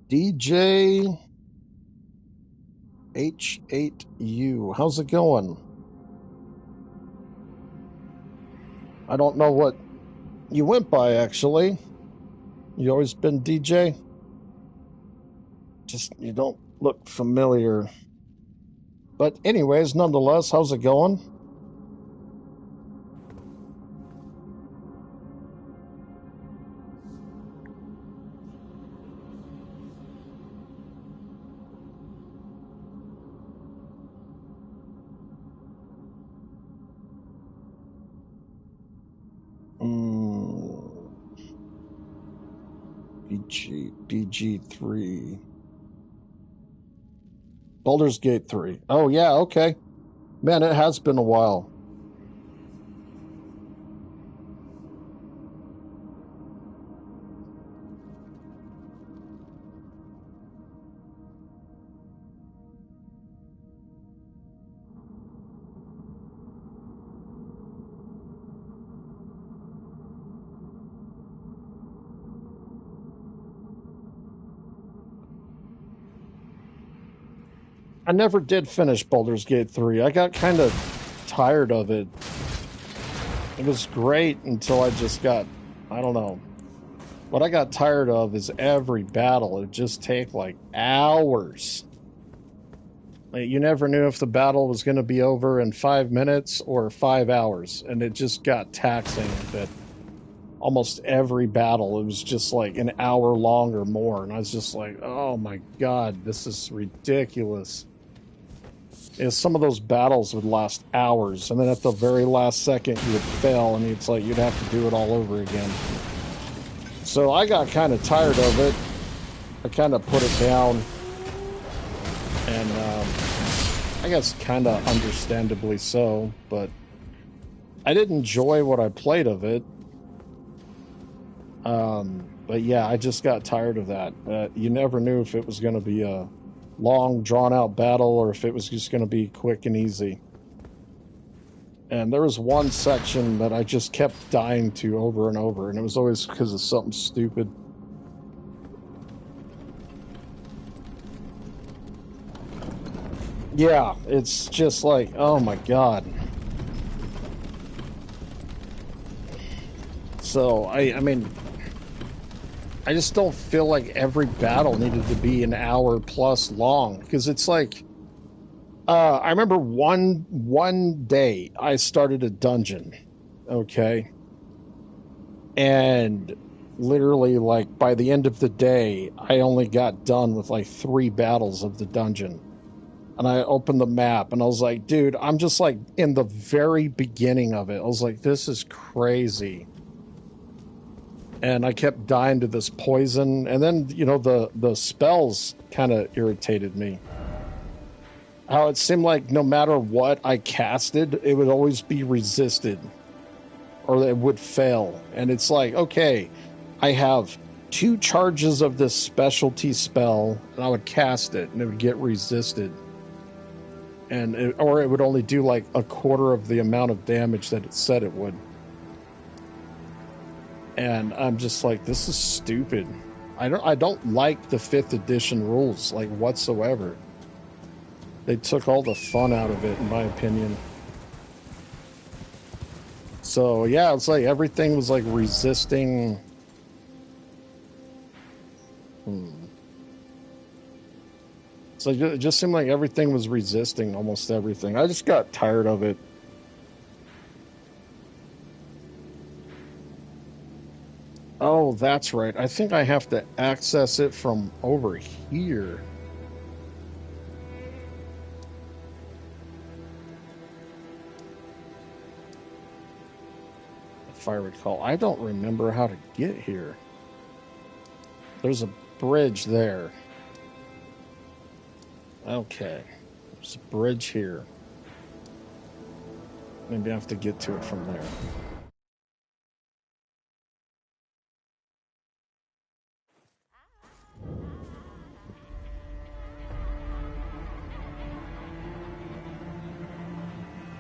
DJ H8U. How's it going? I don't know what you went by, actually. You always been DJ? Just, you don't look familiar. But anyways, nonetheless, how's it going? BG3. Baldur's Gate 3. Oh, yeah, okay. Man, it has been a while. I never did finish Baldur's Gate 3. I got kind of tired of it. It was great until I just got, I don't know. What I got tired of is every battle. It would just take like hours. Like, you never knew if the battle was going to be over in 5 minutes or 5 hours. And it just got taxing that almost every battle, it was just like an hour long or more. And I was just like, oh my God, this is ridiculous. Some of those battles would last hours, and then at the very last second you would fail, and it's like you'd have to do it all over again. So I got kind of tired of it. I kind of put it down, and I guess kind of understandably so, but I did enjoy what I played of it. But yeah, I just got tired of that. You never knew if it was going to be a long, drawn-out battle or if it was just going to be quick and easy. And there was one section that I just kept dying to over and over, and it was always because of something stupid. Yeah, it's just like, oh my God. So, I mean, I just don't feel like every battle needed to be an hour plus long, because it's like, I remember one day I started a dungeon, okay, and literally, like, by the end of the day, I only got done with like 3 battles of the dungeon. And I opened the map and I was like, dude, I'm just like in the very beginning of it. I was like, this is crazy. And I kept dying to this poison. And then, you know, the spells kind of irritated me. How it seemed like no matter what I casted, it would always be resisted or it would fail. And it's like, okay, I have 2 charges of this specialty spell and I would cast it and it would get resisted. And or it would only do like a quarter of the amount of damage that it said it would. And I'm just like, this is stupid. I don't like the 5th edition rules, like, whatsoever. They took all the fun out of it, in my opinion. So yeah, it's like everything was like resisting. So it just seemed like everything was resisting almost everything. I just got tired of it. Oh, that's right. I think I have to access it from over here. If I recall. I don't remember how to get here. There's a bridge there. Okay. There's a bridge here. Maybe I have to get to it from there.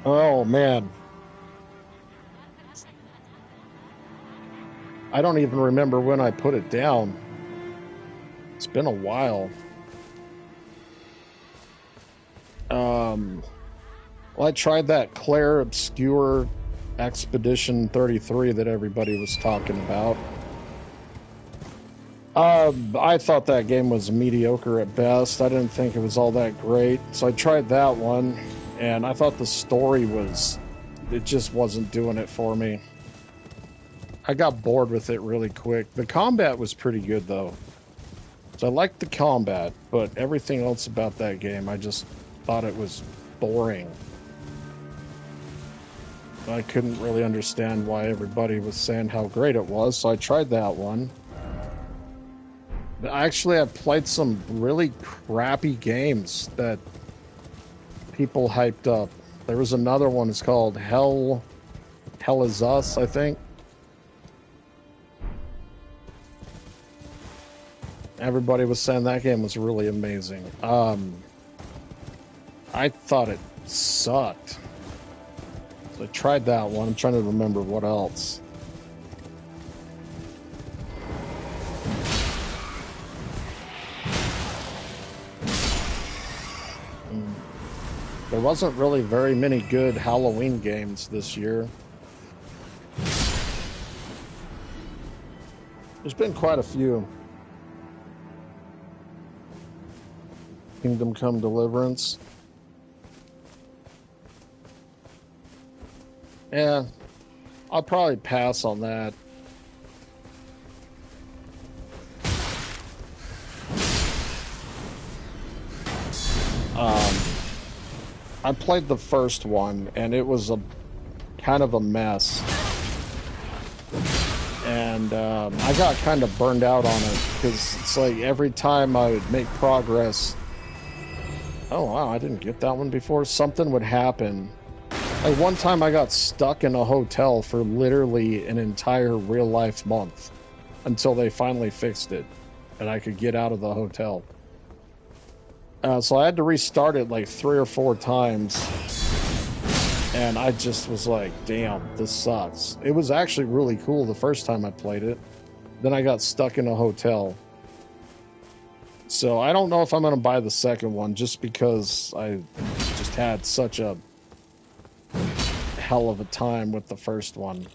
Oh, man. I don't even remember when I put it down. It's been a while. Well, I tried that Claire Obscure Expedition 33 that everybody was talking about. I thought that game was mediocre at best. I didn't think it was all that great. So I tried that one, and I thought the story it just wasn't doing it for me. I got bored with it really quick. The combat was pretty good, though. So I liked the combat, but everything else about that game, I just thought it was boring. I couldn't really understand why everybody was saying how great it was, so I tried that one. Actually, I played some really crappy games that people hyped up. There was another one, it's called Hell Is Us, I think. Everybody was saying that game was really amazing. I thought it sucked. So I tried that one. I'm trying to remember what else. There wasn't really very many good Halloween games this year. There's been quite a few. Kingdom Come Deliverance. Yeah, I'll probably pass on that. I played the first one, and it was kind of a mess. And I got kind of burned out on it, because it's like every time I would make progress... Oh, wow, I didn't get that one before. Something would happen. Like, one time I got stuck in a hotel for literally an entire real-life month until they finally fixed it, and I could get out of the hotel. So I had to restart it like 3 or 4 times, and I just was like, damn, this sucks. It was actually really cool the first time I played it. Then I got stuck in a hotel. So I don't know if I'm going to buy the second one, just because I just had such a hell of a time with the first one.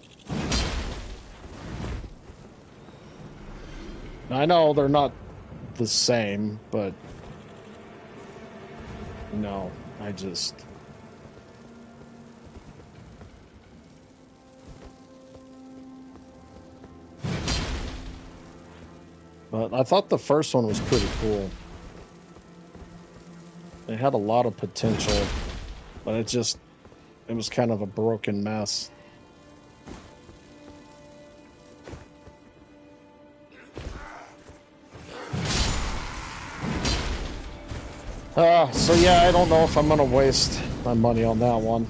I know they're not the same, but no, I just... But I thought the first one was pretty cool. It had a lot of potential, but it was kind of a broken mess. So yeah, I don't know if I'm gonna waste my money on that one.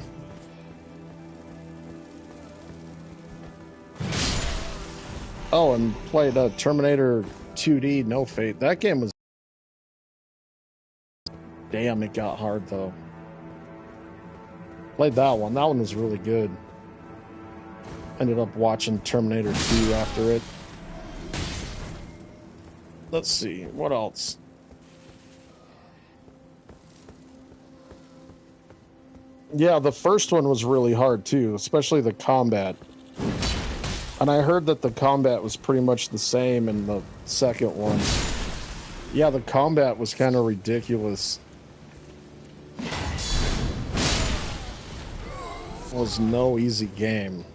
Oh, and played Terminator 2D No Fate. That game was... Damn, it got hard, though. Played that one. That one was really good. Ended up watching Terminator 2 after it. Let's see, what else? Yeah, the first one was really hard, too, especially the combat. And I heard that the combat was pretty much the same in the second one. Yeah, the combat was kind of ridiculous. It was no easy game.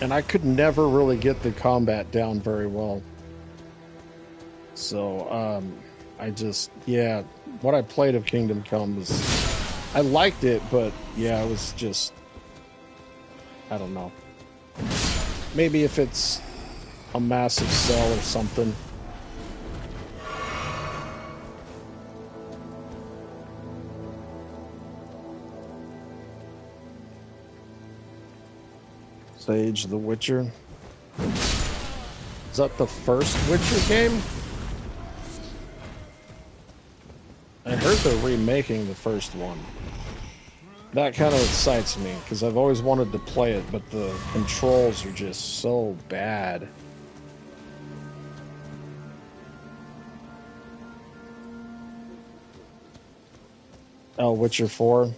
And I could never really get the combat down very well. So, yeah, what I played of Kingdom Come was... I liked it, but, yeah, it was just... I don't know. Maybe if it's a massive sell or something. Sage the Witcher. Is that the first Witcher game? I heard they're remaking the first one. That kind of excites me, because I've always wanted to play it, but the controls are just so bad. Oh, Witcher 4.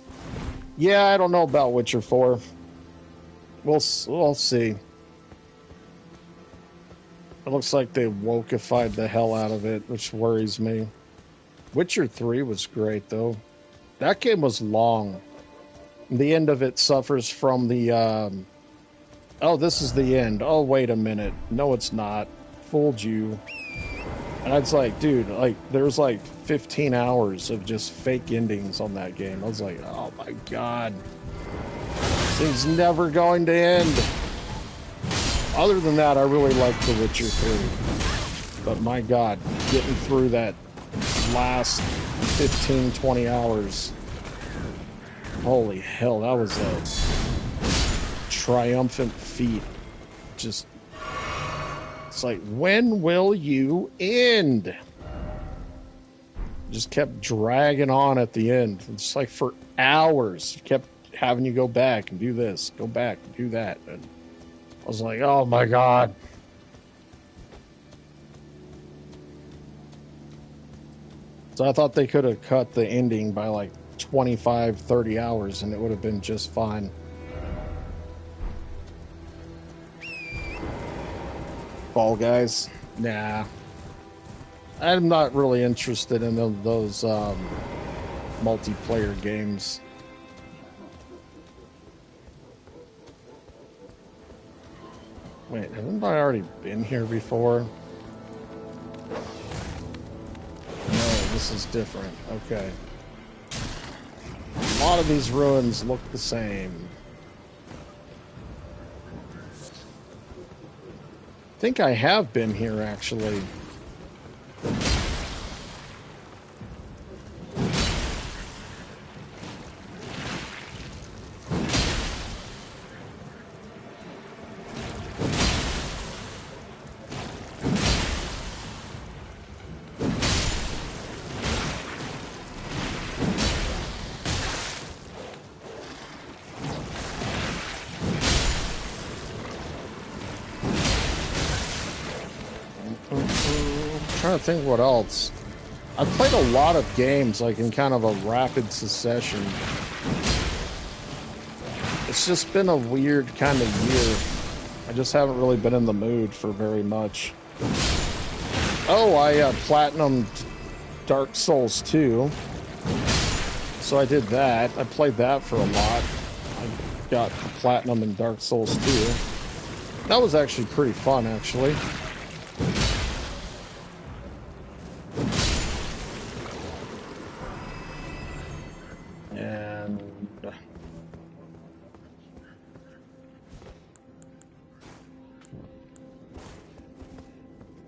Yeah, I don't know about Witcher 4. We'll see. It looks like they wokeified the hell out of it, which worries me. Witcher 3 was great, though. That game was long. The end of it suffers from the, oh, this is the end. Oh, wait a minute. No, it's not. Fooled you. And I was like, dude, like, there's like 15 hours of just fake endings on that game. I was like, oh my God. Thing's never going to end. Other than that, I really like The Witcher 3. But my God, getting through that last 15, 20 hours. Holy hell, that was a triumphant feat. Just, it's like, when will you end? Just kept dragging on at the end. It's like for hours. Kept having you go back and do this, go back and do that. And I was like, oh my God. So I thought they could have cut the ending by like 25, 30 hours and it would have been just fine. Fall Guys? Nah. I'm not really interested in those multiplayer games. Wait, haven't I already been here before? No, this is different. Okay. A lot of these ruins look the same. I think I have been here, actually. Trying to think what else. I've played a lot of games like in kind of a rapid succession. It's just been a weird kind of year. I just haven't really been in the mood for very much. Oh, I platinumed Dark Souls 2. So I did that. I played that for a lot. I got the platinum in Dark Souls 2. That was actually pretty fun, actually.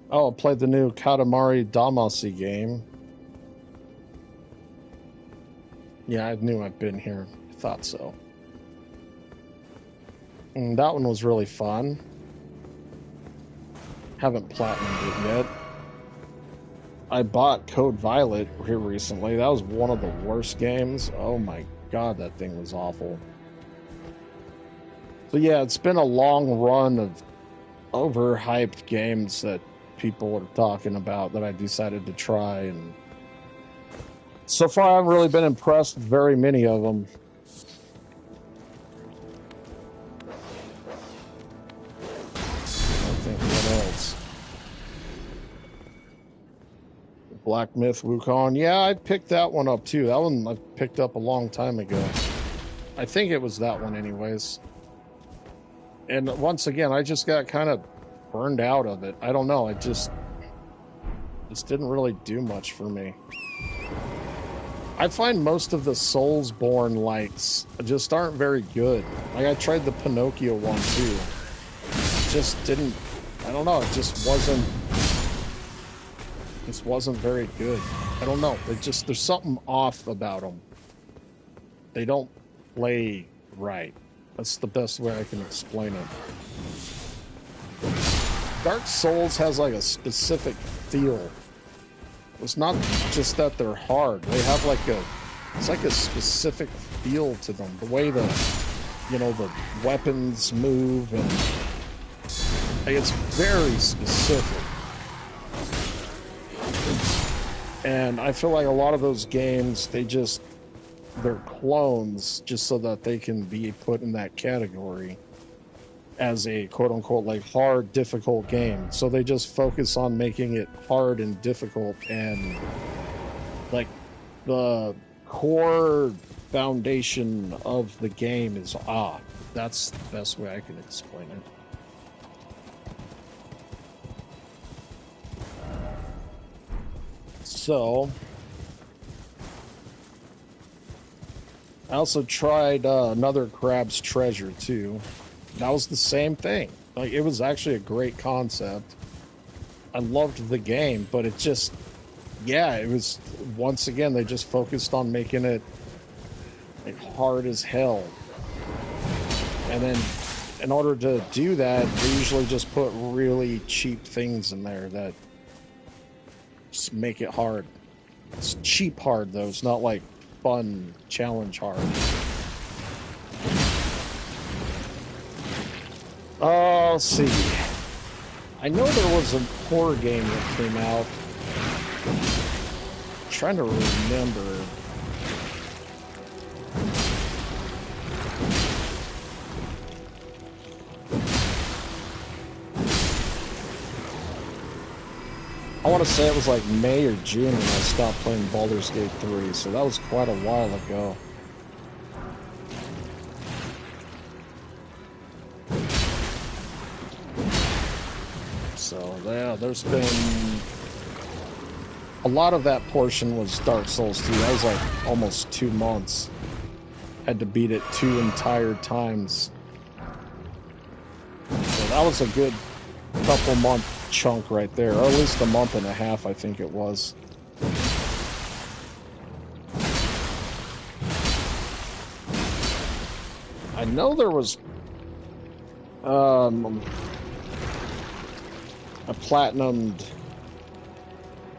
Oh, I played the new Katamari Damacy game. Yeah, I knew I'd been here. I thought so. And that one was really fun. Haven't platinumed it yet. I bought Code Violet here recently. That was one of the worst games. Oh my God, that thing was awful. So yeah, it's been a long run of overhyped games that people are talking about that I decided to try, and so far I haven't really been impressed with very many of them. I think what else? Black Myth Wukong. Yeah, I picked that one up too. That one I picked up a long time ago. I think it was that one anyways. And once again, I just got kind of burned out of it. I don't know. It just didn't really do much for me. I find most of the Soulsborne likes just aren't very good. Like I tried the Pinocchio one too. It just didn't. I don't know. It just wasn't very good. I don't know. There's something off about them. They don't play right. That's the best way I can explain it. Dark Souls has like a specific feel. It's not just that they're hard. They have like it's like a specific feel to them. The way the weapons move, and like, it's very specific. And I feel like a lot of those games, they just their clones just so that they can be put in that category as a quote unquote like hard, difficult game. So they just focus on making it hard and difficult, and like the core foundation of the game is odd. That's the best way I can explain it. So I also tried another Crab's Treasure too. That was the same thing. Like, it was actually a great concept. I loved the game, but it just, yeah, it was, once again, they just focused on making it like hard as hell. And then in order to do that, they usually just put really cheap things in there that just make it hard. It's cheap hard though. It's not like fun challenge hard. Let's see. I know there was a horror game that came out. I'm trying to remember. I want to say it was like May or June when I stopped playing Baldur's Gate 3, so that was quite a while ago. So, yeah, there's been... A lot of that portion was Dark Souls 2. That was like almost 2 months. Had to beat it 2 entire times. So that was a good couple month chunk right there, or at least a month and a half, I think it was. I know there was a platinumed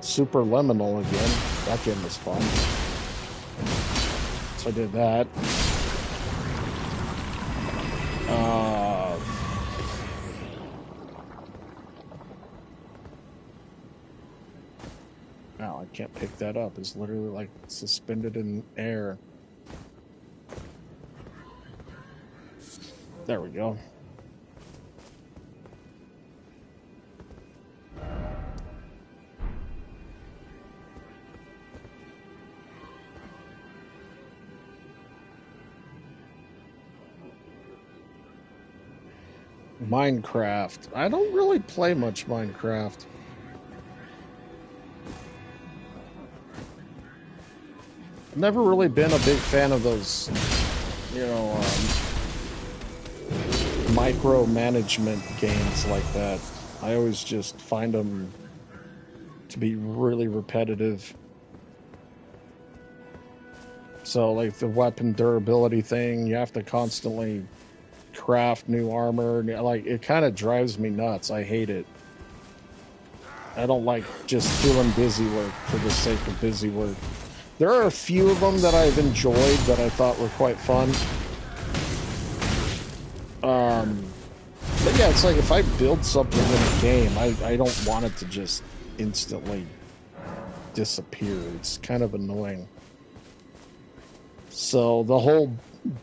Super Liminal again. That game was fun. So I did that. Now I can't pick that up. It's literally like suspended in air. There we go. Minecraft. I don't really play much Minecraft. I've never really been a big fan of those, you know, micromanagement games like that. I always just find them to be really repetitive. So, like the weapon durability thing, you have to constantly craft new armor. Like, it kind of drives me nuts. I hate it. I don't like just doing busy work for the sake of busy work. There are a few of them that I've enjoyed that I thought were quite fun. But yeah, it's like if I build something in the game, I don't want it to just instantly disappear. It's kind of annoying. So the whole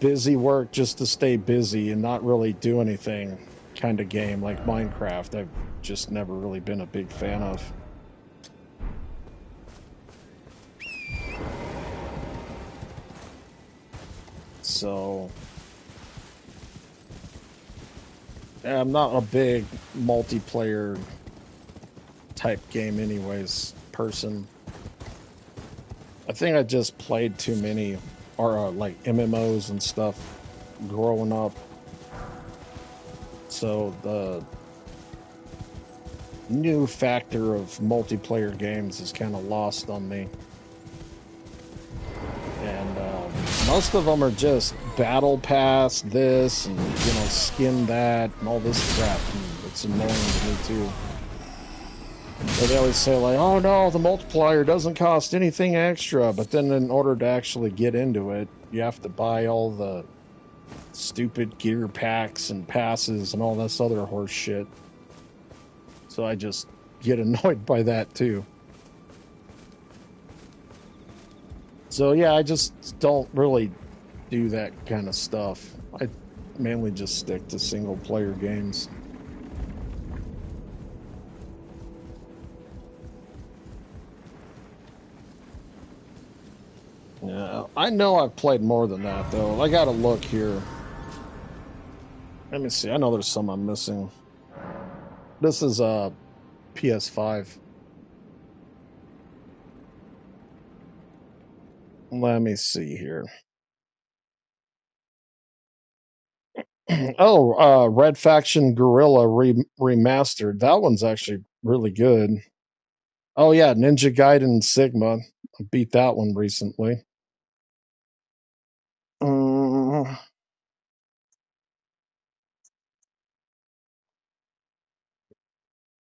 busy work just to stay busy and not really do anything kind of game like Minecraft, I've just never really been a big fan of. So yeah, I'm not a big multiplayer type game anyways person. I think I just played too many or like MMOs and stuff growing up. So the new factor of multiplayer games is kind of lost on me. And most of them are just battle pass this and, you know, skin that and all this crap. And it's annoying to me too. But they always say like, oh no, the multiplier doesn't cost anything extra. But then in order to actually get into it, you have to buy all the stupid gear packs and passes and all this other horse shit. So I just get annoyed by that too. So yeah, I just don't really do that kind of stuff. I mainly just stick to single player games. Yeah, I know I've played more than that though. I got to look here. Let me see. I know there's some I'm missing. This is PS5. Let me see here. Oh, Red Faction Gorilla remastered. That one's actually really good. Oh yeah, Ninja Gaiden Sigma. I beat that one recently. Mm,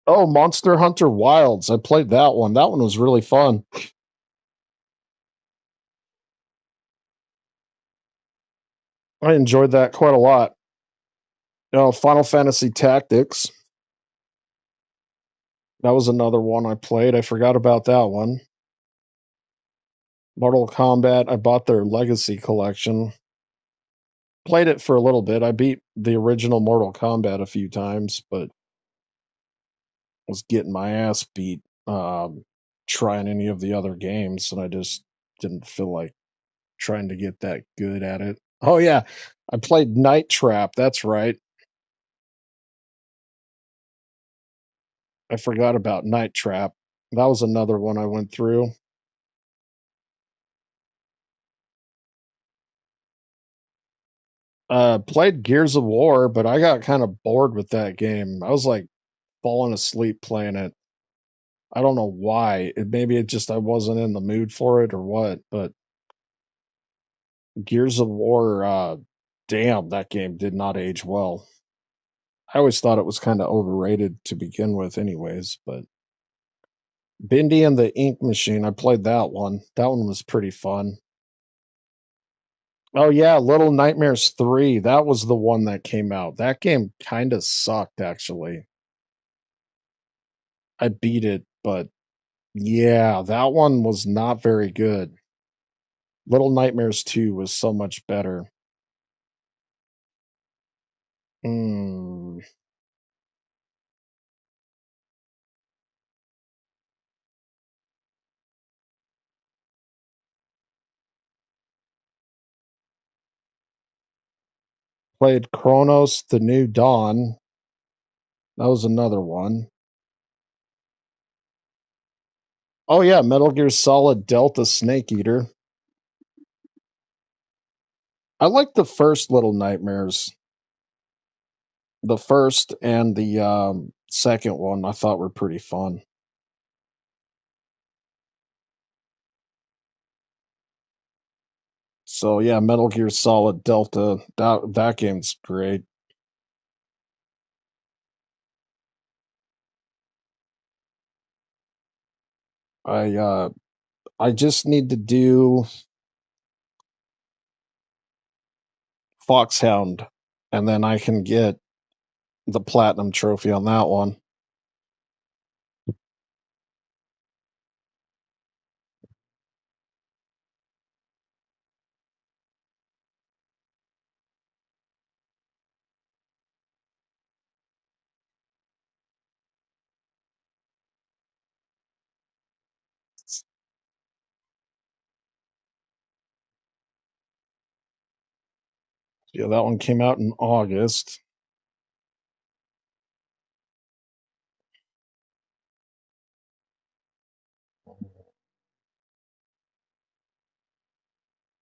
oh, Monster Hunter Wilds. I played that one. That one was really fun. I enjoyed that quite a lot. Final Fantasy Tactics. That was another one I played. I forgot about that one. Mortal Kombat. I bought their Legacy collection. Played it for a little bit. I beat the original Mortal Kombat a few times, but was getting my ass beat trying any of the other games, and I just didn't feel like trying to get that good at it. Oh yeah, I played Night Trap. That's right. I forgot about Night Trap. That was another one I went through. Played Gears of War, but I got kind of bored with that game. I was like falling asleep playing it. I don't know why. Maybe it just I wasn't in the mood for it or what. But Gears of War, damn, that game did not age well. I always thought it was kind of overrated to begin with, anyways. But Bindi and the Ink Machine, I played that one. That one was pretty fun. Oh yeah, Little Nightmares 3. That was the one that came out. That game kind of sucked actually. I beat it, but yeah, that one was not very good. Little Nightmares 2 was so much better. Mm, played Chronos: The New Dawn. That was another one. Oh yeah, Metal Gear Solid Delta Snake Eater. I like the first Little Nightmares. The first and the second one I thought were pretty fun. So yeah, Metal Gear Solid Delta. That game's great. I uh I just need to do Foxhound, and then I can get the platinum trophy on that one. Yeah, that one came out in August.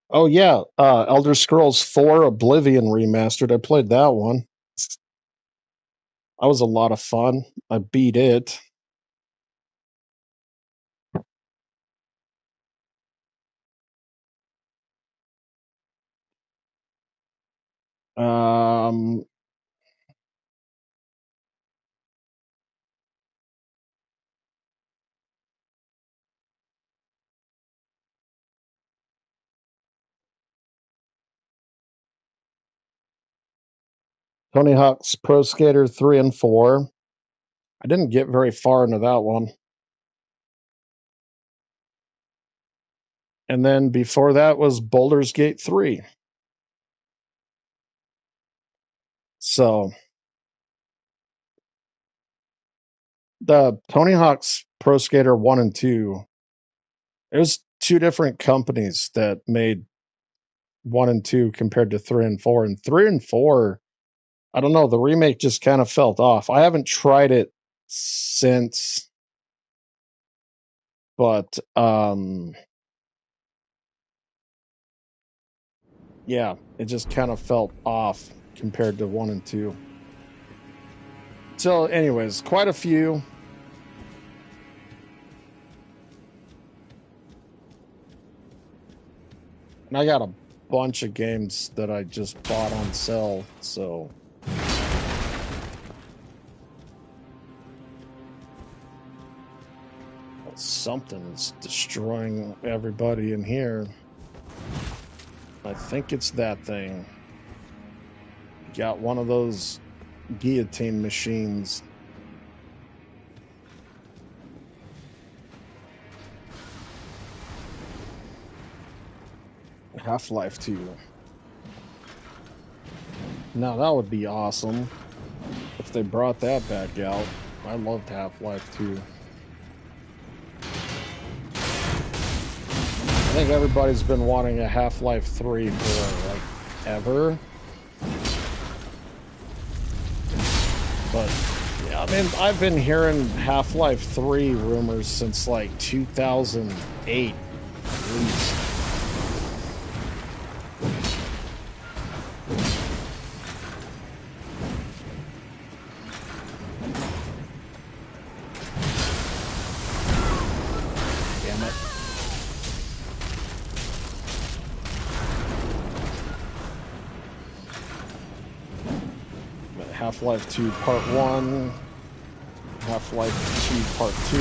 Oh yeah, Elder Scrolls 4 Oblivion remastered. I played that one. That was a lot of fun. I beat it. Um, Tony Hawk's Pro Skater 3 and 4. I didn't get very far into that one. And then before that was Baldur's Gate 3. So the Tony Hawk's Pro Skater 1 and 2, it was two different companies that made 1 and 2 compared to 3 and 4. And 3 and 4, I don't know, the remake just kind of felt off. I haven't tried it since, but yeah, it just kind of felt off compared to 1 and 2. So anyways, quite a few. And I got a bunch of games that I just bought on sale, so something's destroying everybody in here. I think it's that thing. Got one of those guillotine machines. Half-Life 2. Now that would be awesome if they brought that back out. I loved Half-Life 2. I think everybody's been wanting a Half-Life 3 for like ever. But yeah, I mean, I've been hearing Half-Life 3 rumors since like 2008 at least. Half-Life 2 Part 1, Half-Life 2 Part 2.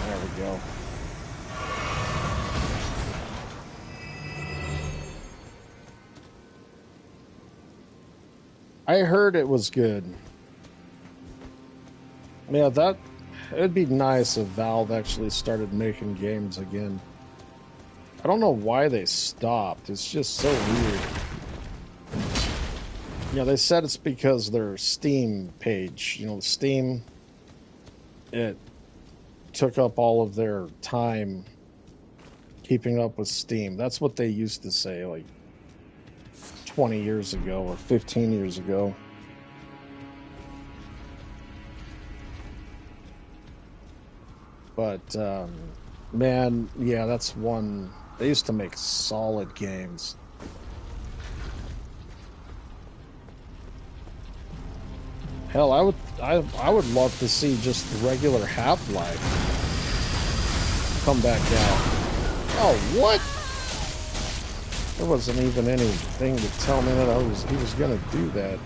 There we go. I heard it was good. Yeah, it'd be nice if Valve actually started making games again. I don't know why they stopped. It's just so weird. Yeah, they said it's because their Steam page, Steam, it took up all of their time keeping up with Steam. That's what they used to say like 20 years ago or 15 years ago. But, man, yeah, that's one. They used to make solid games. Hell, I would love to see just the regular Half-Life come back out. Oh, what? There wasn't even anything to tell me that he was gonna do that.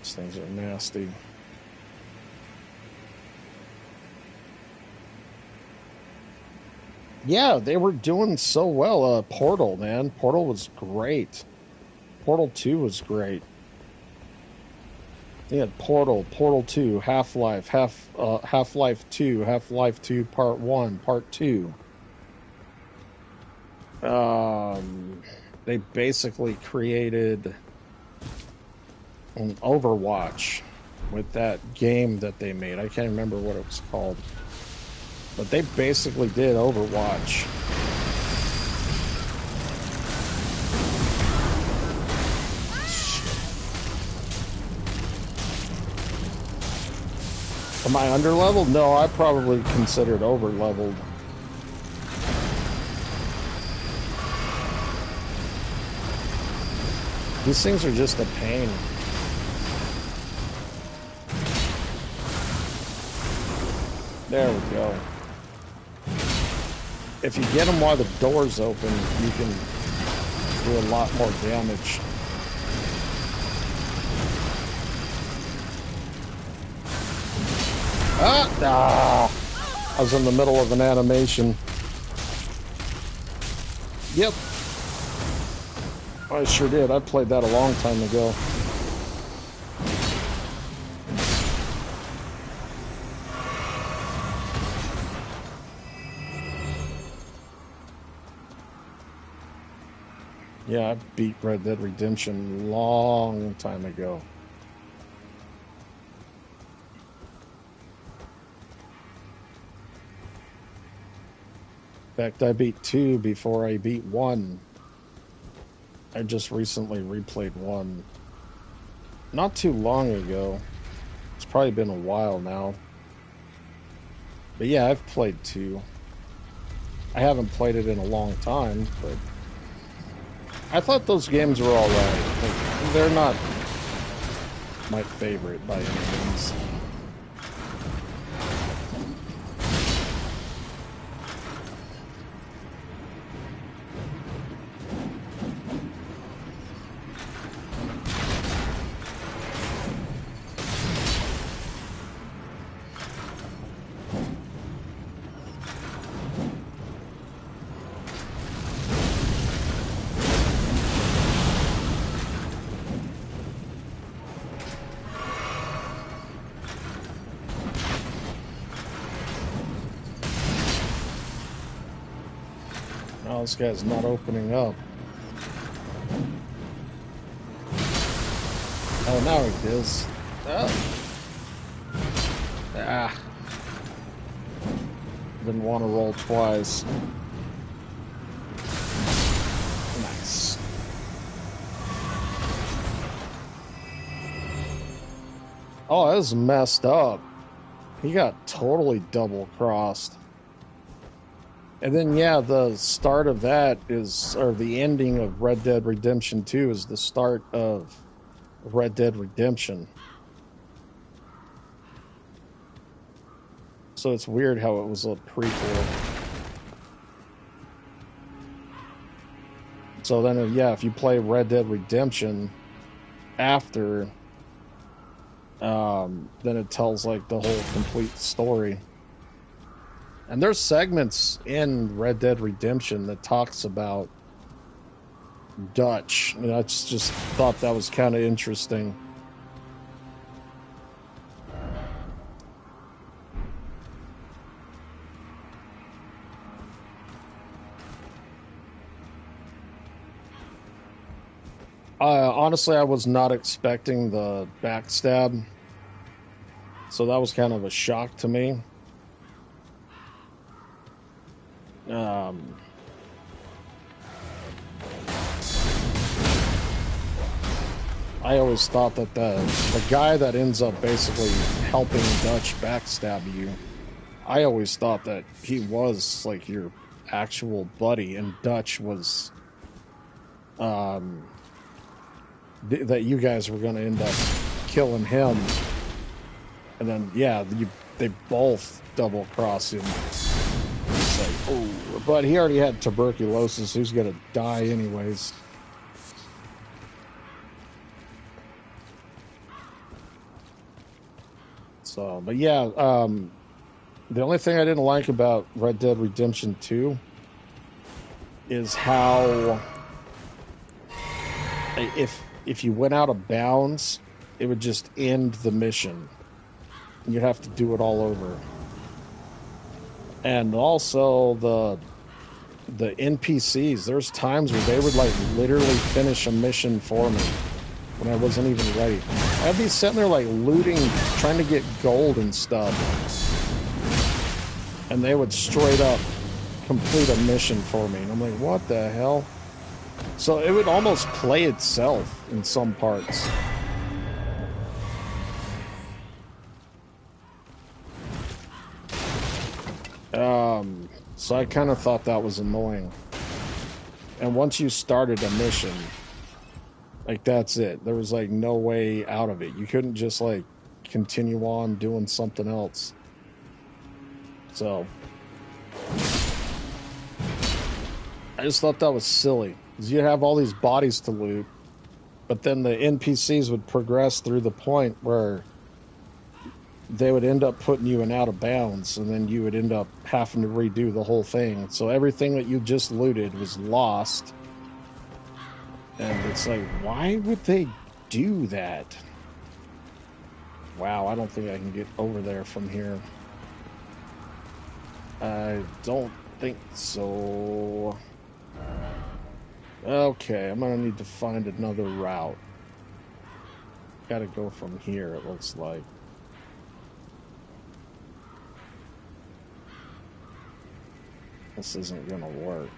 These things are nasty. Yeah, they were doing so well. Portal, man. Portal was great. Portal 2 was great. They had Portal, Portal 2, Half-Life, Half-Life 2, Half-Life 2 Part 1, Part 2. They basically created an Overwatch with that game that they made. I can't remember what it was called. But they basically did Overwatch. Am I under-leveled? No, I probably considered over-leveled. These things are just a pain. There we go. If you get them while the door's open, you can do a lot more damage. I was in the middle of an animation. Yep. I sure did. I played that a long time ago. Yeah, I beat Red Dead Redemption a long time ago. In fact, I beat 2 before I beat 1. I just recently replayed 1. Not too long ago. It's probably been a while now. But yeah, I've played 2. I haven't played it in a long time, but I thought those games were alright. Like, they're not my favorite by any means. Oh, this guy's not opening up. Oh, now he is. Oh. Ah. Didn't want to roll twice. Nice. Oh, that was messed up. He got totally double-crossed. And then, yeah, the start of that is, or the ending of Red Dead Redemption 2 is the start of Red Dead Redemption. So it's weird how it was a prequel. So then, yeah, if you play Red Dead Redemption after, then it tells, like, the whole complete story. And there's segments in Red Dead Redemption that talks about Dutch. And I just thought that was kind of interesting. Honestly, I was not expecting the backstab. So that was kind of a shock to me. I always thought that the guy that ends up basically helping Dutch backstab you, I always thought that he was like your actual buddy, and Dutch was that you guys were going to end up killing him, and then yeah, they both double cross him. It's like, oh, but he already had tuberculosis, so he's gonna die anyways. So, but yeah, the only thing I didn't like about Red Dead Redemption 2 is how if you went out of bounds, it would just end the mission. You'd have to do it all over. And also the NPCs, there's times where they would like literally finish a mission for me when I wasn't even ready. I'd be sitting there like looting, trying to get gold and stuff, and they would straight up complete a mission for me. And I'm like, what the hell? So it would almost play itself in some parts. So I kind of thought that was annoying. And once you started a mission, like that's it. There was like no way out of it. You couldn't just like continue on doing something else. So I just thought that was silly. Because you have all these bodies to loot, but then the NPCs would progress through the point where they would end up putting you in out of bounds, and then you would end up having to redo the whole thing. So everything that you just looted was lost. And it's like, why would they do that? Wow, I don't think I can get over there from here. I don't think so. Okay, I'm gonna need to find another route. Gotta go from here, it looks like. This isn't gonna work.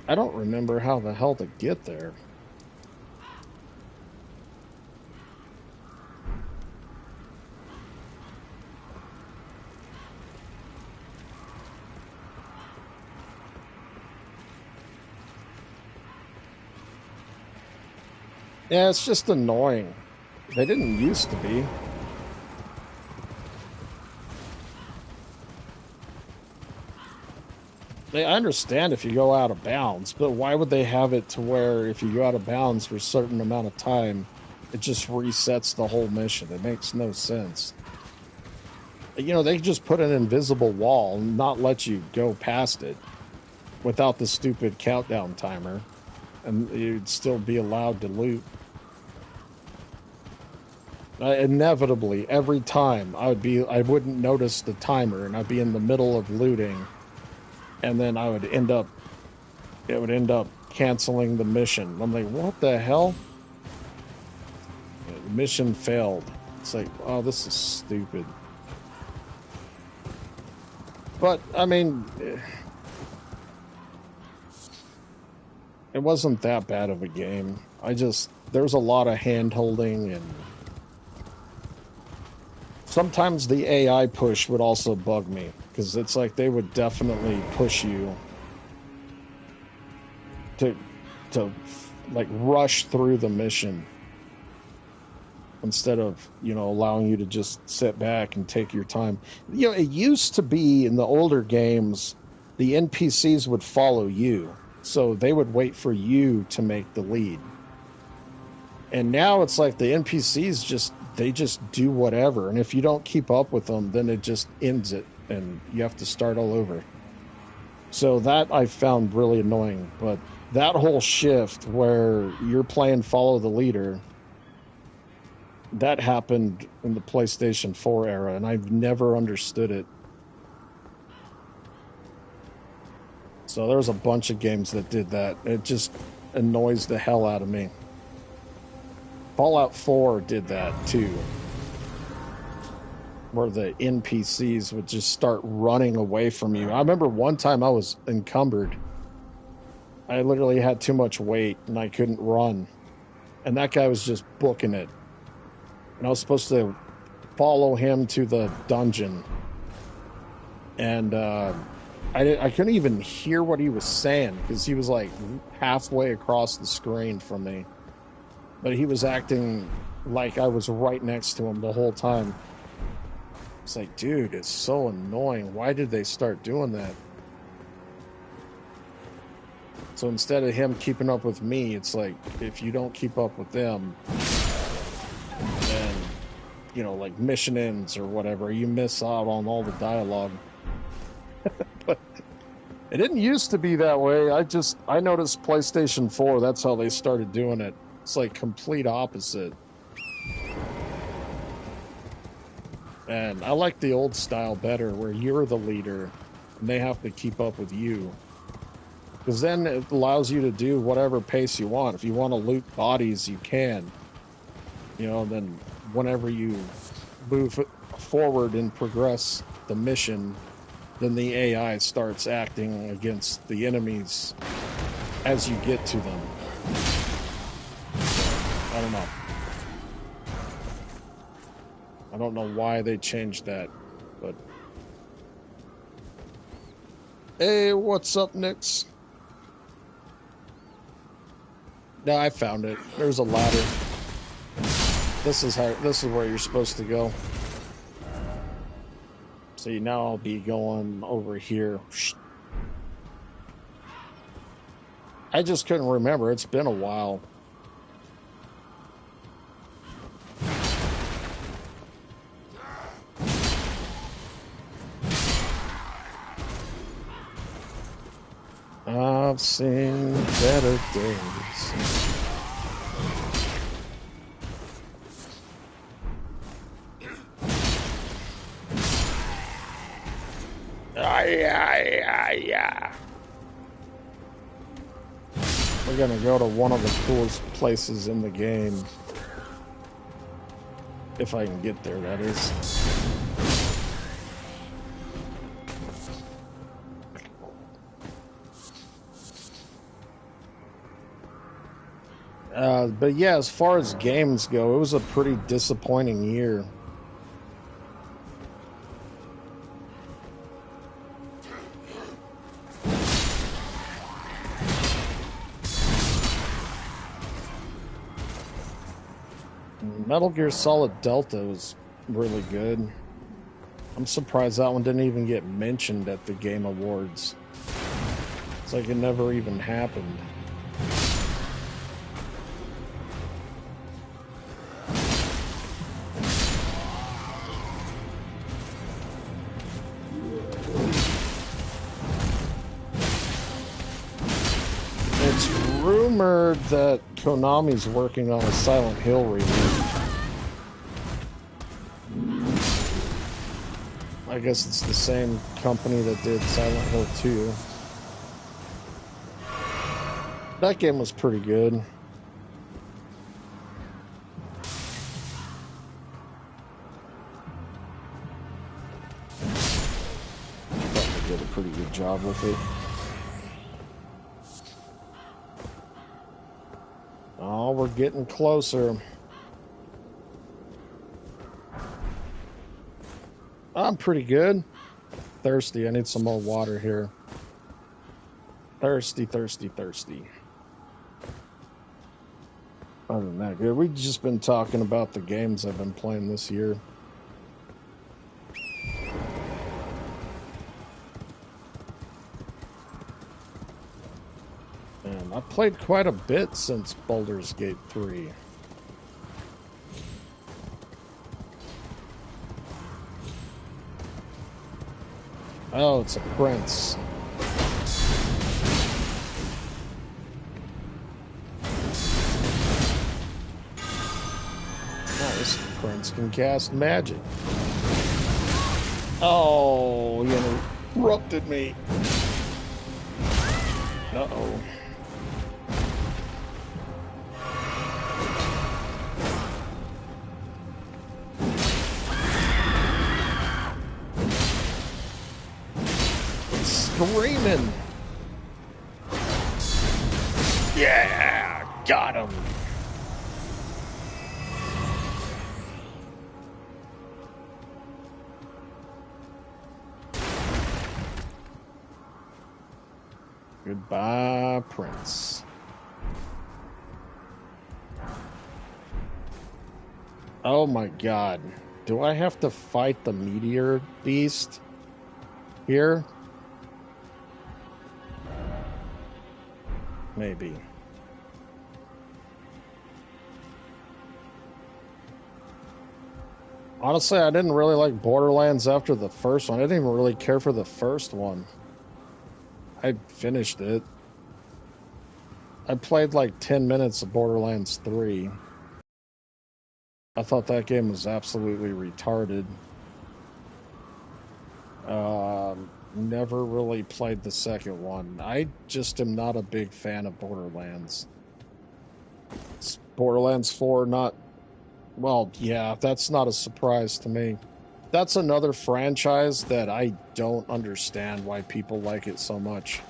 I don't remember how the hell to get there. Yeah, it's just annoying. They didn't used to be. I understand if you go out of bounds, but why would they have it to where if you go out of bounds for a certain amount of time, it just resets the whole mission? It makes no sense. You know, they could just put an invisible wall and not let you go past it without the stupid countdown timer, and you'd still be allowed to loot. Inevitably, every time I wouldn't notice the timer, and I'd be in the middle of looting, and then it would end up canceling the mission. I'm like, what the hell? The mission failed. It's like, oh, this is stupid. But I mean, it wasn't that bad of a game. There's a lot of hand holding, and sometimes the AI push would also bug me, because it's like they would definitely push you to like rush through the mission instead of, you know, allowing you to just sit back and take your time. You know, it used to be in the older games, the NPCs would follow you, so they would wait for you to make the lead. And now it's like the NPCs just do whatever, and if you don't keep up with them, then it just ends it, and you have to start all over. So that I found really annoying. But that whole shift where you're playing follow the leader, that happened in the PlayStation 4 era, and I've never understood it. So there's a bunch of games that did that. It just annoys the hell out of me. Fallout 4 did that too, where the NPCs would just start running away from you. I remember one time I was encumbered. I literally had too much weight and I couldn't run. And that guy was just booking it. And I was supposed to follow him to the dungeon. And I couldn't even hear what he was saying because he was like halfway across the screen from me. But he was acting like I was right next to him the whole time. It's like, dude, it's so annoying. Why did they start doing that? So instead of him keeping up with me, it's like, if you don't keep up with them, then, you know, like mission ends or whatever, you miss out on all the dialogue. But it didn't used to be that way. I noticed PlayStation 4, that's how they started doing it. It's like complete opposite. And I like the old style better, where you're the leader and they have to keep up with you. Because then it allows you to do whatever pace you want. If you want to loot bodies, you can. You know, then whenever you move forward and progress the mission, then the AI starts acting against the enemies as you get to them. I don't know. I don't know why they changed that, but... Hey, what's up, Nix? No, I found it. There's a ladder. This is where you're supposed to go. See, now I'll be going over here. I just couldn't remember. It's been a while. I've seen better days. Yeah. We're gonna go to one of the coolest places in the game. If I can get there, that is. But yeah, as far as games go, it was a pretty disappointing year. Metal Gear Solid Delta was really good. I'm surprised that one didn't even get mentioned at the Game Awards. It's like it never even happened. It's rumored that Konami's working on a Silent Hill remake. I guess it's the same company that did Silent Hill 2. That game was pretty good. Thought they did a pretty good job with it. Oh, we're getting closer. I'm pretty good. Thirsty. I need some more water here. Thirsty. Other than that, good. We've just been talking about the games I've been playing this year. And I played quite a bit since Baldur's Gate 3. Oh, it's a prince. Oh, this prince can cast magic. Oh, he interrupted me. Uh-oh. Screaming. Yeah, got him. Goodbye, Prince. Oh my God. Do I have to fight the meteor beast here? Maybe. Honestly, I didn't really like Borderlands after the first one. I didn't even really care for the first one. I finished it. I played like 10 minutes of Borderlands 3. I thought that game was absolutely retarded. Never really played the second one. I just am not a big fan of Borderlands. It's Borderlands 4 not... Well, yeah, that's not a surprise to me. That's another franchise that I don't understand why people like it so much.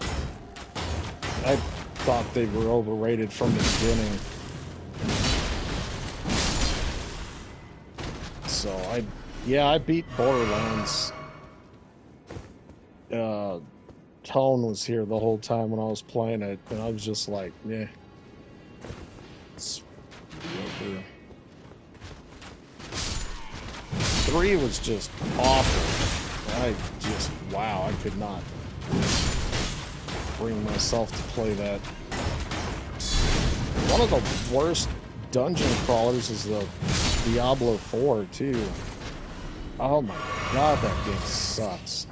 I thought they were overrated from the beginning. So yeah, I beat Borderlands. Tone was here the whole time when I was playing it, and I was just like, yeah. It's mediocre. 3 was just awful. Wow, I could not bring myself to play that. One of the worst dungeon crawlers is the Diablo 4, too. Oh my god, that game sucks.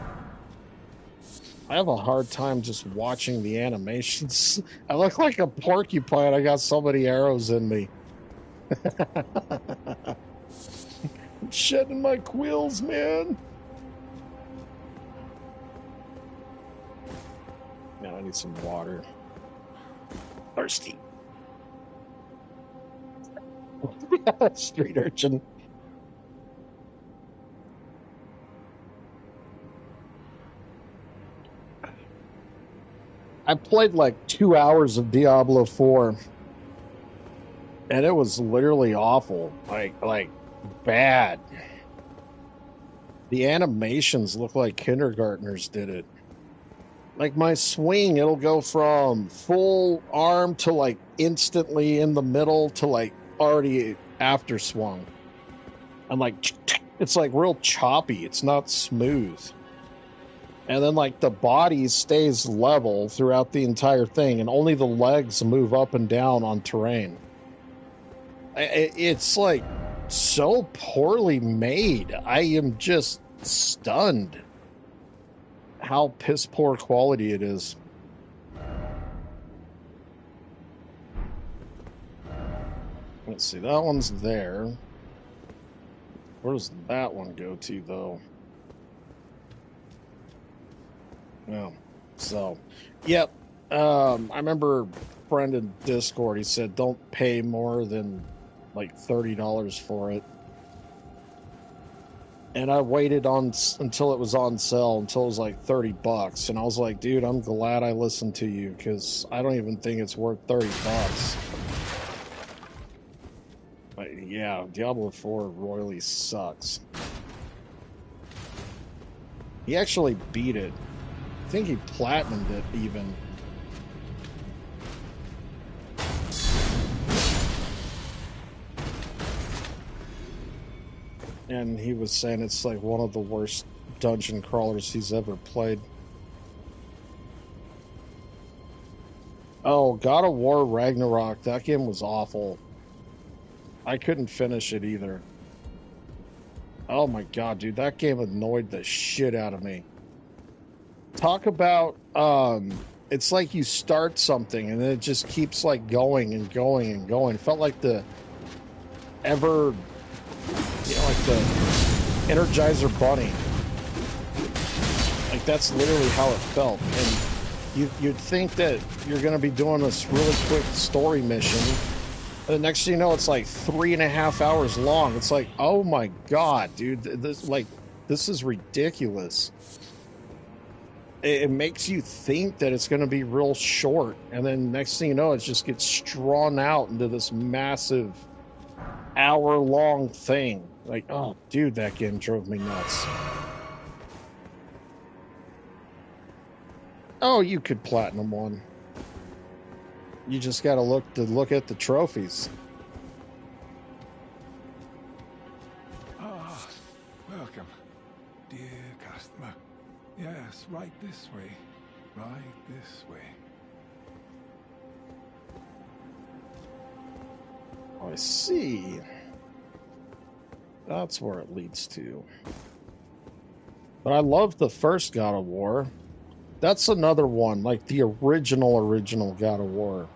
I have a hard time just watching the animations. I look like a porcupine. I got so many arrows in me. I'm shedding my quills, man. Now I need some water. Thirsty. Street urchin. I played like 2 hours of Diablo 4, and it was literally awful. Like bad. The animations look like kindergartners did it. Like my swing, it'll go from full arm to like instantly in the middle to like already after swung. And like it's like real choppy. It's not smooth. And then like the body stays level throughout the entire thing, and only the legs move up and down on terrain. It's like so poorly made. I am just stunned how piss poor quality it is. Let's see, that one's there. Where does that one go to, though? No. So, yep. I remember a friend in Discord, he said don't pay more than like $30 for it. And I waited until it was on sale, until it was like $30. And I was like, dude, I'm glad I listened to you, because I don't even think it's worth $30. But yeah, Diablo 4 royally sucks. He actually beat it. I think he platinumed it even. And he was saying it's like one of the worst dungeon crawlers he's ever played. Oh, God of War Ragnarok. That game was awful. I couldn't finish it either. Oh my god, dude. That game annoyed the shit out of me. Talk about, it's like you start something and then it just keeps like going and going and going. It felt like the like the Energizer Bunny. Like that's literally how it felt. And you'd think that you're going to be doing this really quick story mission. And the next thing you know, it's like 3.5 hours long. It's like, oh my god, dude, this is ridiculous. It makes you think that it's going to be real short, and then next thing you know, it just gets drawn out into this massive hour-long thing. Like, oh, dude, that game drove me nuts. Oh, you could platinum one. You just got to look at the trophies. Ah, welcome, dear customer. Yes, right this way. Right this way. I see. That's where it leads to. But I love the first God of War. That's another one, like the original God of War.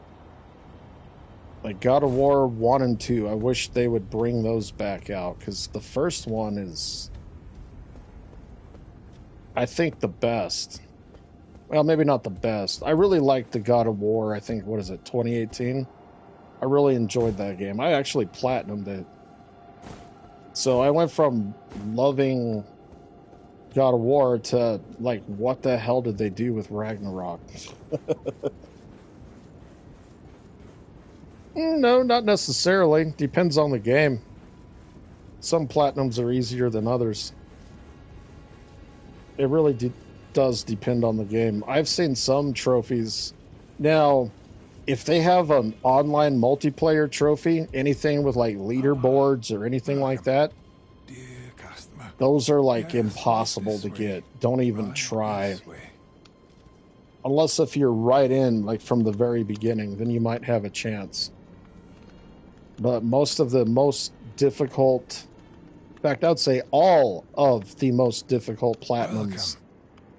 Like God of War 1 and 2. I wish they would bring those back out, because the first one is, I think, the best. Well, maybe not the best. I really liked the God of War, I think, what is it, 2018? I really enjoyed that game. I actually platinumed it. So I went from loving God of War to, like, what the hell did they do with Ragnarok? No, not necessarily. Depends on the game. some platinums are easier than others. It really does depend on the game. I've seen some trophies. Now, if they have an online multiplayer trophy, anything with like leaderboards or anything like that, Dear customer. those are like Yes, impossible right to this way. get. Don't even Right try. this way. Unless if you're right in, like from the very beginning, then you might have a chance. But most of the most difficult, in fact, I'd say all of the most difficult platinums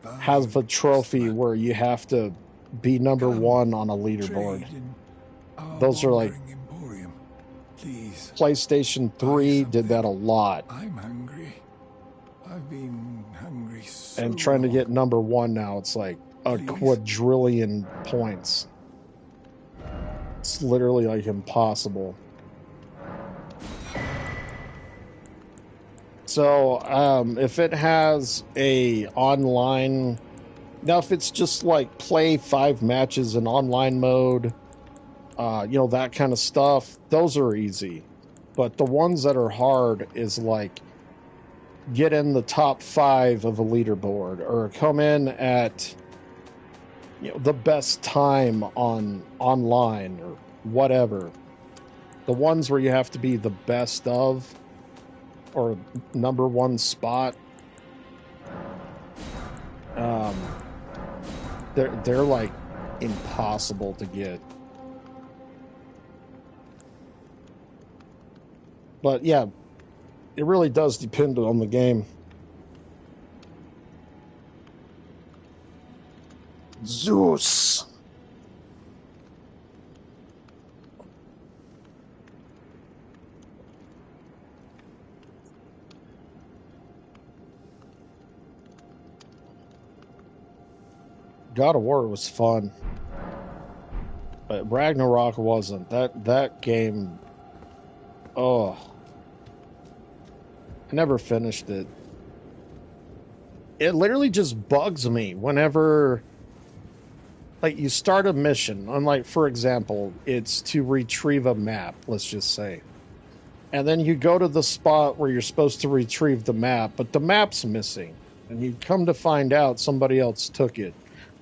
Welcome. have a Valued trophy customer. where you have to be number Come, one on a leaderboard. Trade in our Those are like wandering emporium. Please. PlayStation Buy 3 did that a something. lot. I'm hungry. I've been hungry so And trying to long. get number one now, it's like a Please. quadrillion points. It's literally like impossible. So, if it has a online, now if it's just like play 5 matches in online mode, that kind of stuff, those are easy. But the ones that are hard is like get in the top 5 of a leaderboard or come in at the best time on online or whatever. The ones where you have to be the best of or number one spot, they're like impossible to get. But yeah, it really does depend on the game. Zeus. God of War was fun, but Ragnarok wasn't. That game, oh, I never finished it. It literally just bugs me whenever, like, you start a mission, unlike, for example, it's to retrieve a map, let's just say. And then you go to the spot where you're supposed to retrieve the map, but the map's missing. And you come to find out somebody else took it.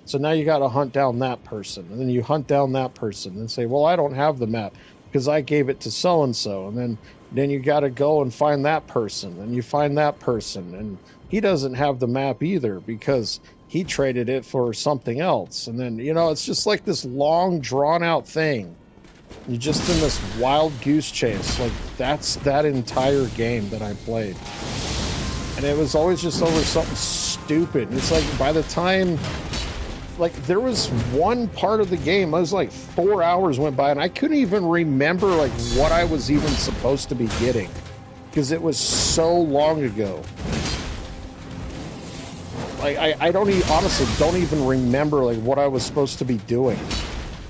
So now you got to hunt down that person. And then you hunt down that person and say, well, I don't have the map because I gave it to so-and-so. And then you got to go and find that person. And you find that person. And he doesn't have the map either because he traded it for something else. And then, it's just like this long, drawn-out thing. You're just in this wild goose chase. Like, that's that entire game that I played. And it was always just over something stupid. It's like, by the time... Like, there was one part of the game, I was like 4 hours went by, and I couldn't even remember, like, what I was even supposed to be getting. Because it was so long ago. Like, I honestly don't even remember, like, what I was supposed to be doing.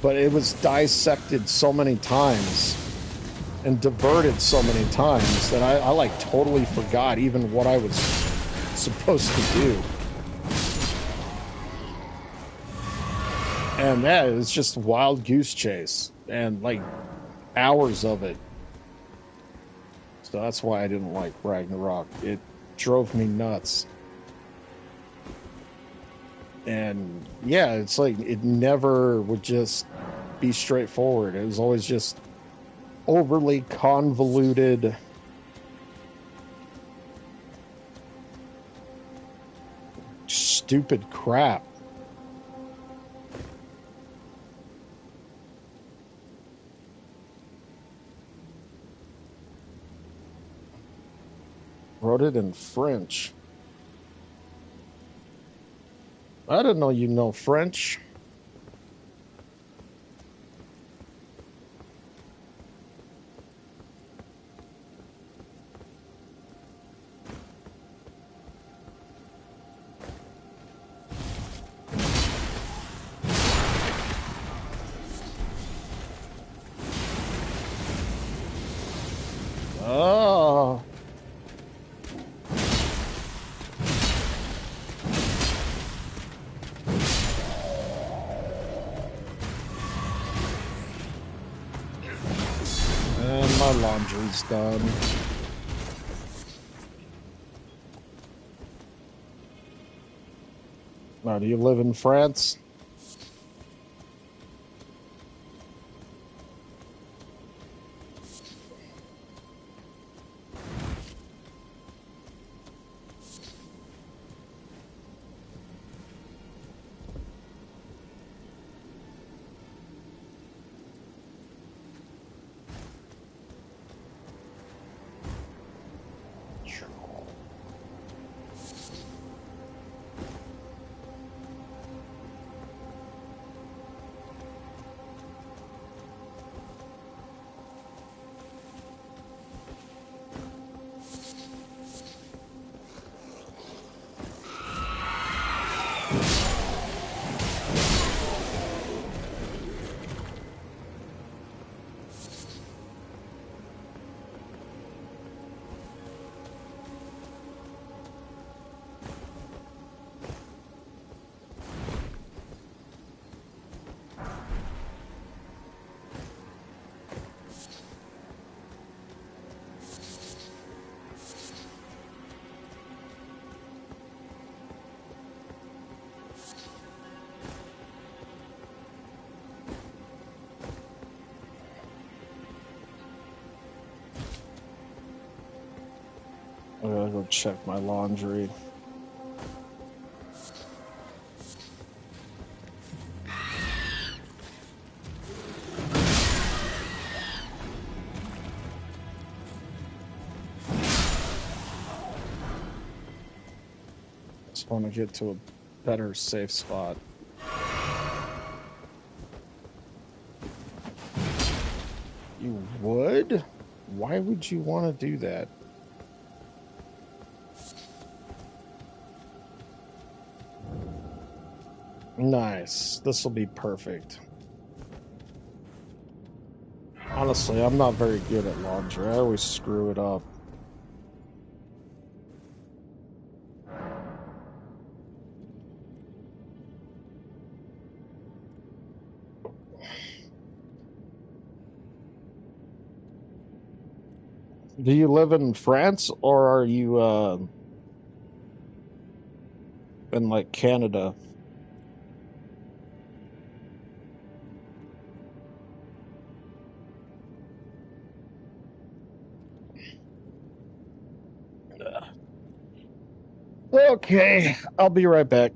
But it was dissected so many times and diverted so many times that I like, totally forgot even what I was supposed to do. And that is just wild goose chase and like hours of it. So that's why I didn't like Ragnarok. It drove me nuts. And yeah, it's like it never would just be straightforward. It was always just overly convoluted. Stupid crap. Wrote it in French. I didn't know you know French. Oh. And my laundry's done. Do you live in France? I gotta go check my laundry. Just want to get to a better safe spot. You would? Why would you want to do that? Nice. This will be perfect. Honestly, I'm not very good at laundry. I always screw it up. Do you live in France or are you in like Canada? Okay, I'll be right back.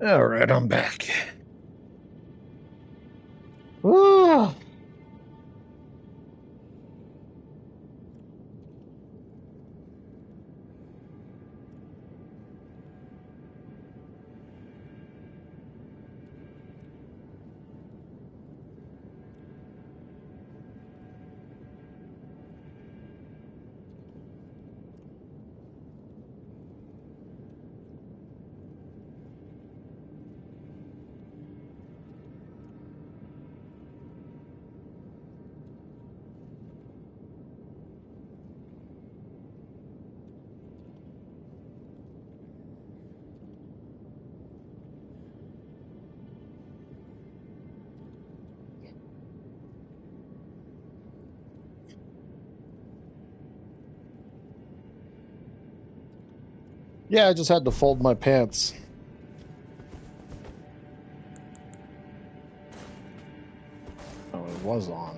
All right, I'm back. Ah. Yeah, I just had to fold my pants. Oh, it was on.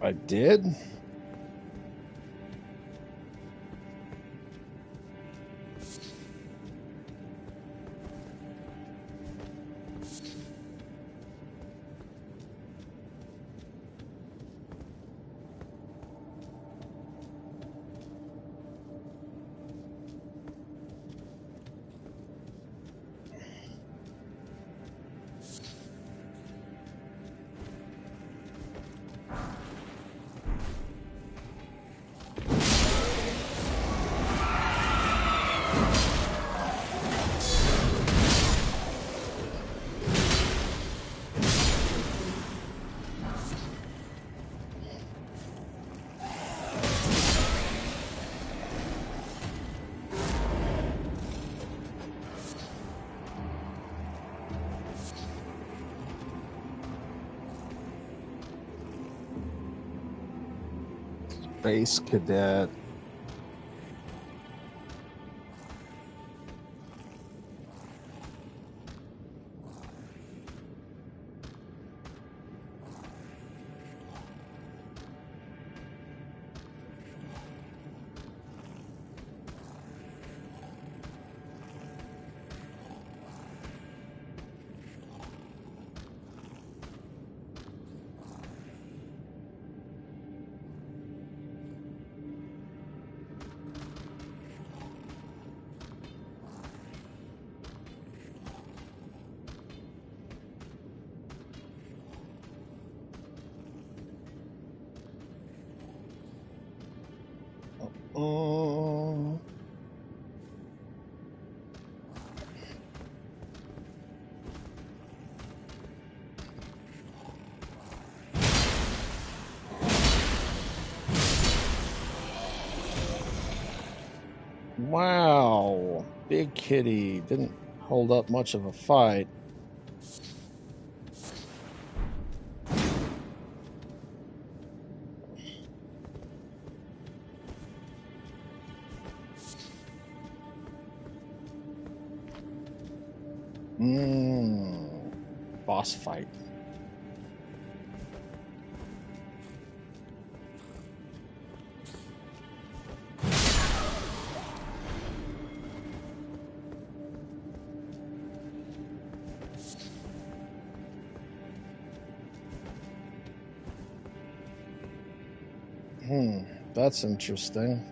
I did? Space Cadet. Oh. Wow. Big kitty. Didn't hold up much of a fight. Boss fight. That's interesting.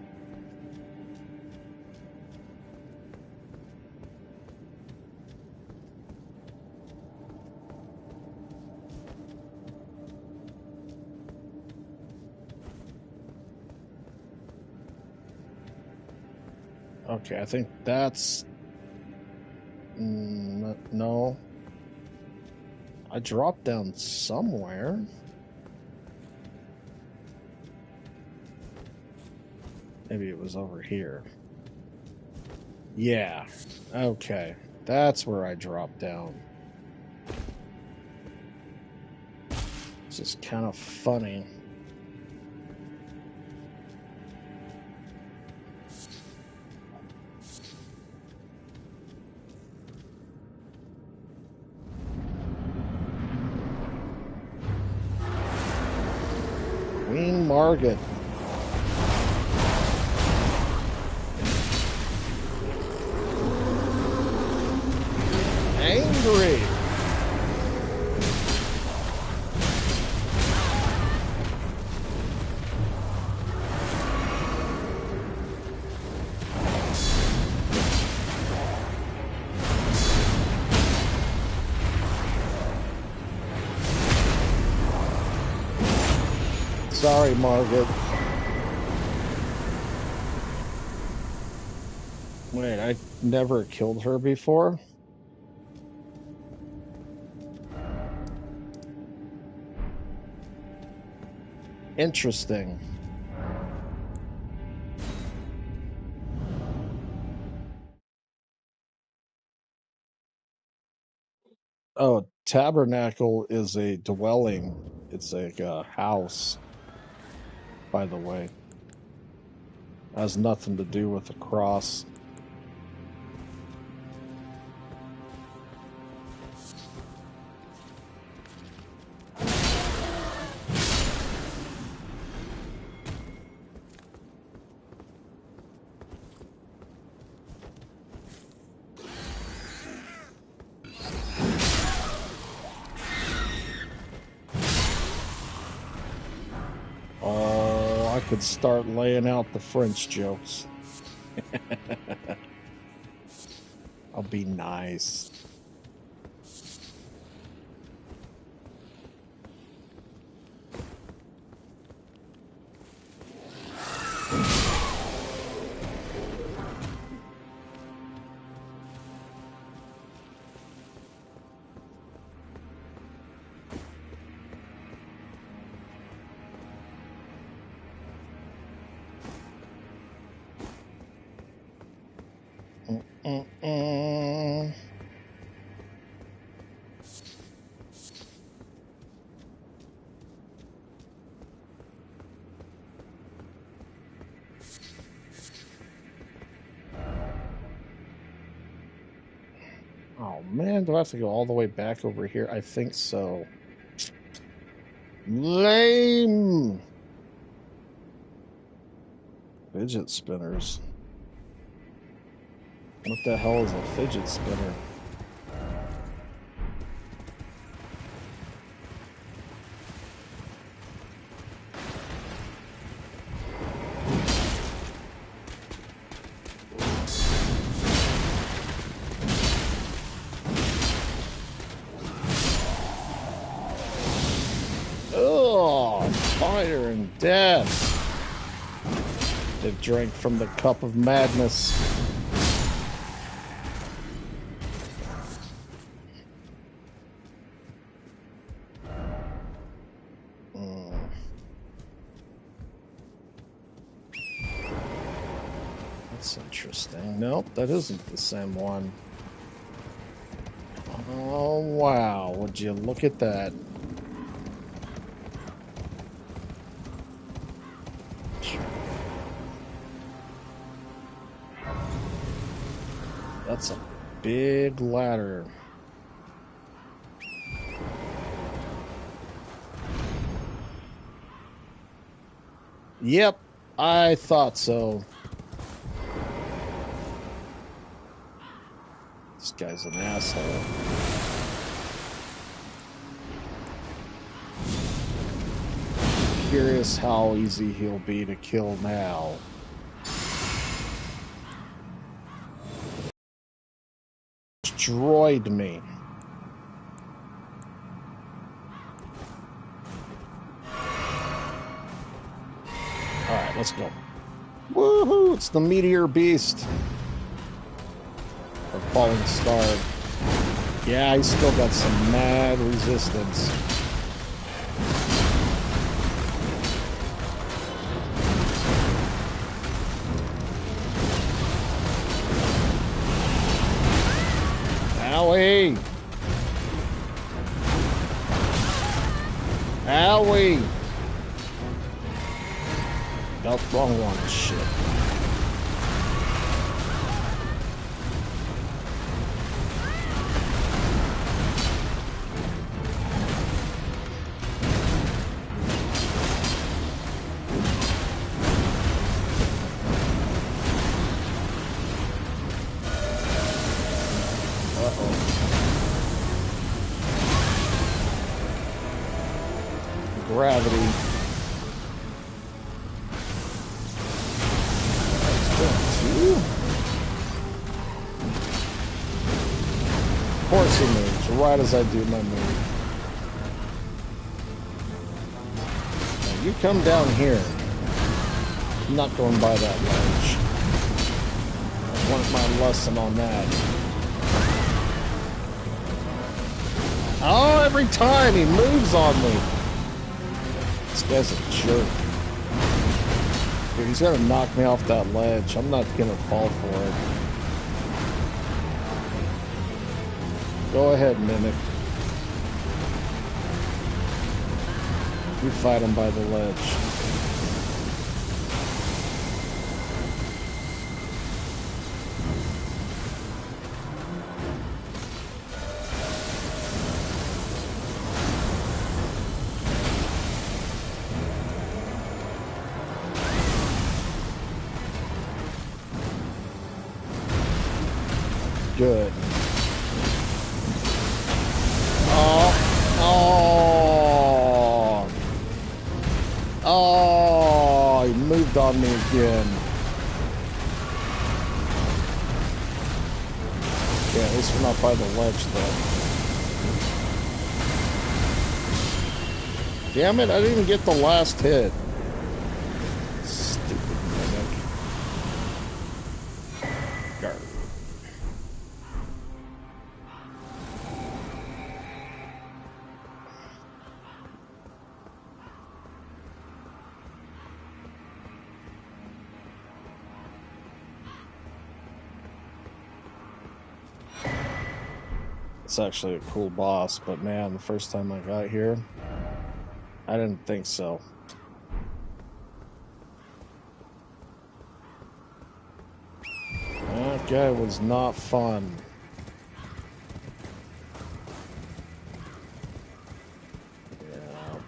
Okay, I think that's... no. I dropped down somewhere. Maybe it was over here. Yeah. Okay. That's where I dropped down. This is kind of funny. Queen Margaret. Angry. Sorry, Margaret. Wait, I never killed her before? Interesting. Oh, tabernacle is a dwelling. It's like a house, by the way. Has nothing to do with the cross. Oh, I could start laying out the French jokes. I'll be nice. Mm-mm. Oh man, do I have to go all the way back over here? I think so. Lame. Fidget spinners. What the hell is a fidget spinner? Oh, fire and death. They've drank from the cup of madness. That's interesting. Nope, that isn't the same one. Oh, wow. Would you look at that? That's a big ladder. Yep, I thought so. This guy's an asshole. Curious how easy he'll be to kill now. Destroyed me. Alright, let's go. Woohoo! It's the Meteor Beast. Or Falling Star. Yeah, he's still got some mad resistance. Owie! Owie! Nope, wrong one. Shit. Gravity. Of course he moves, right as I do my move. Now you come down here. I'm not going by that ledge. I learned my lesson on that. Oh, every time he moves on me. This guy's a jerk. Dude, he's gonna knock me off that ledge. I'm not gonna fall for it. Go ahead, Mimic. You fight him by the ledge. Good. Oh, he moved on me again. Yeah, at least we're not by the ledge, though. Damn it, I didn't even get the last hit. Stupid mimic. Garr. It's actually a cool boss, but man, the first time I got here, I didn't think so. That guy was not fun. Yeah.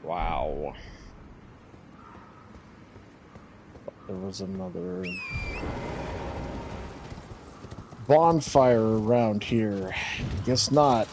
Wow. There was another bonfire around here. Guess not.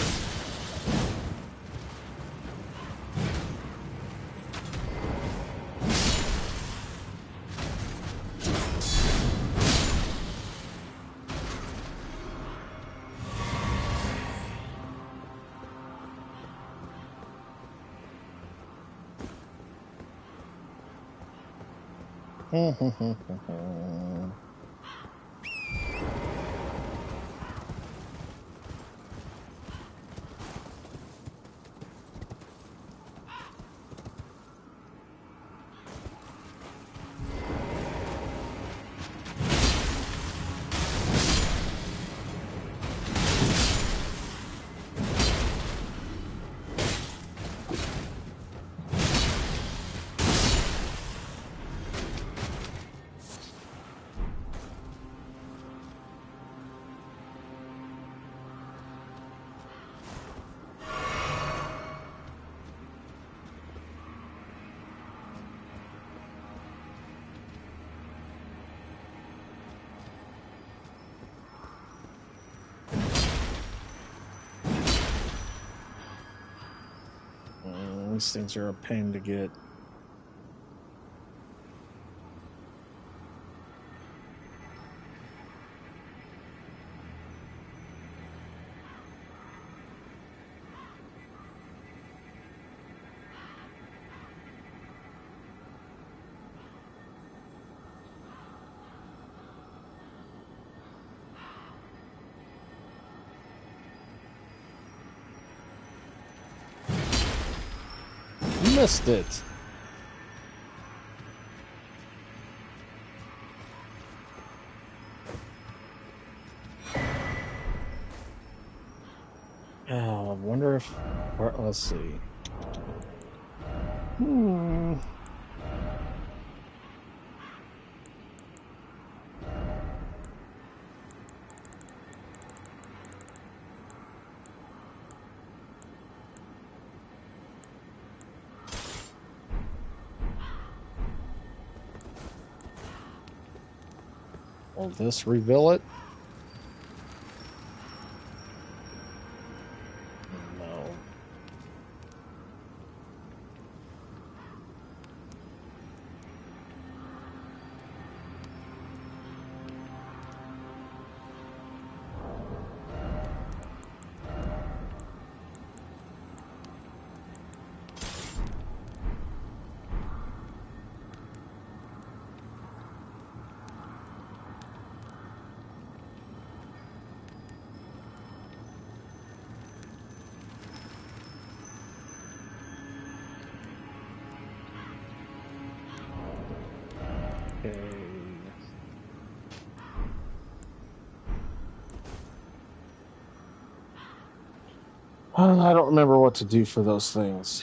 These things are a pain to get. Missed it. Oh, I wonder if... let's see. Will this reveal it? No. I don't remember what to do for those things.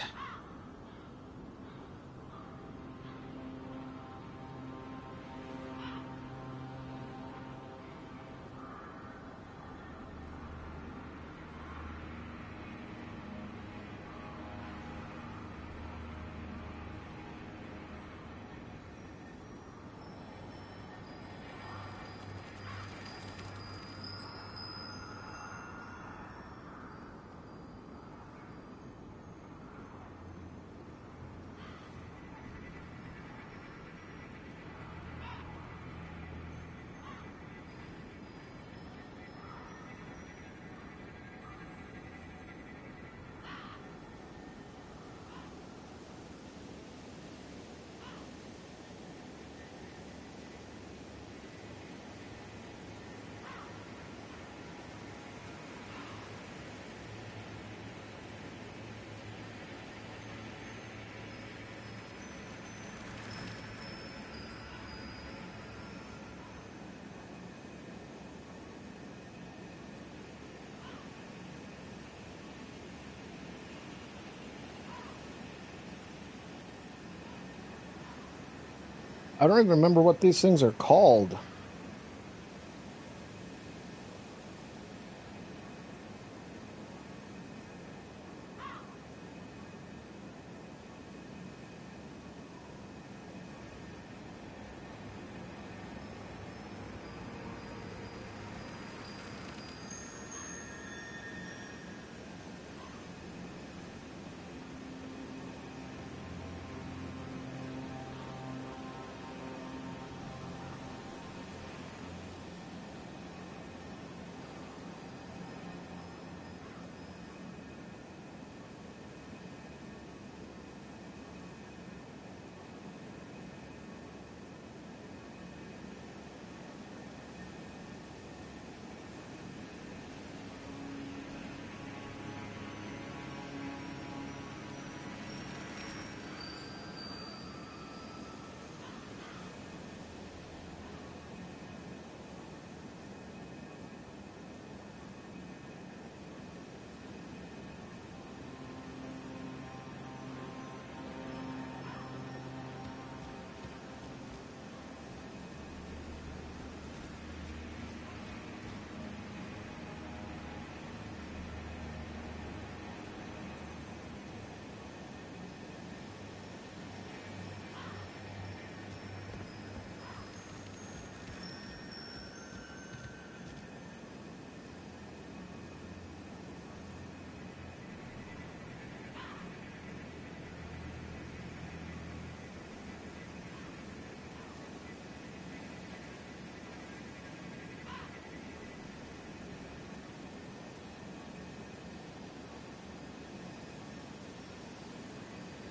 I don't even remember what these things are called.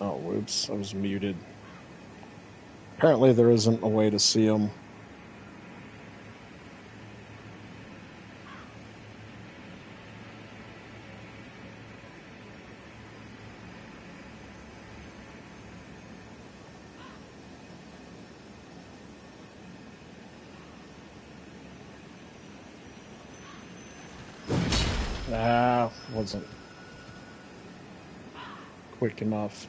Oh, whoops, I was muted. Apparently there isn't a way to see them. Wasn't quick enough.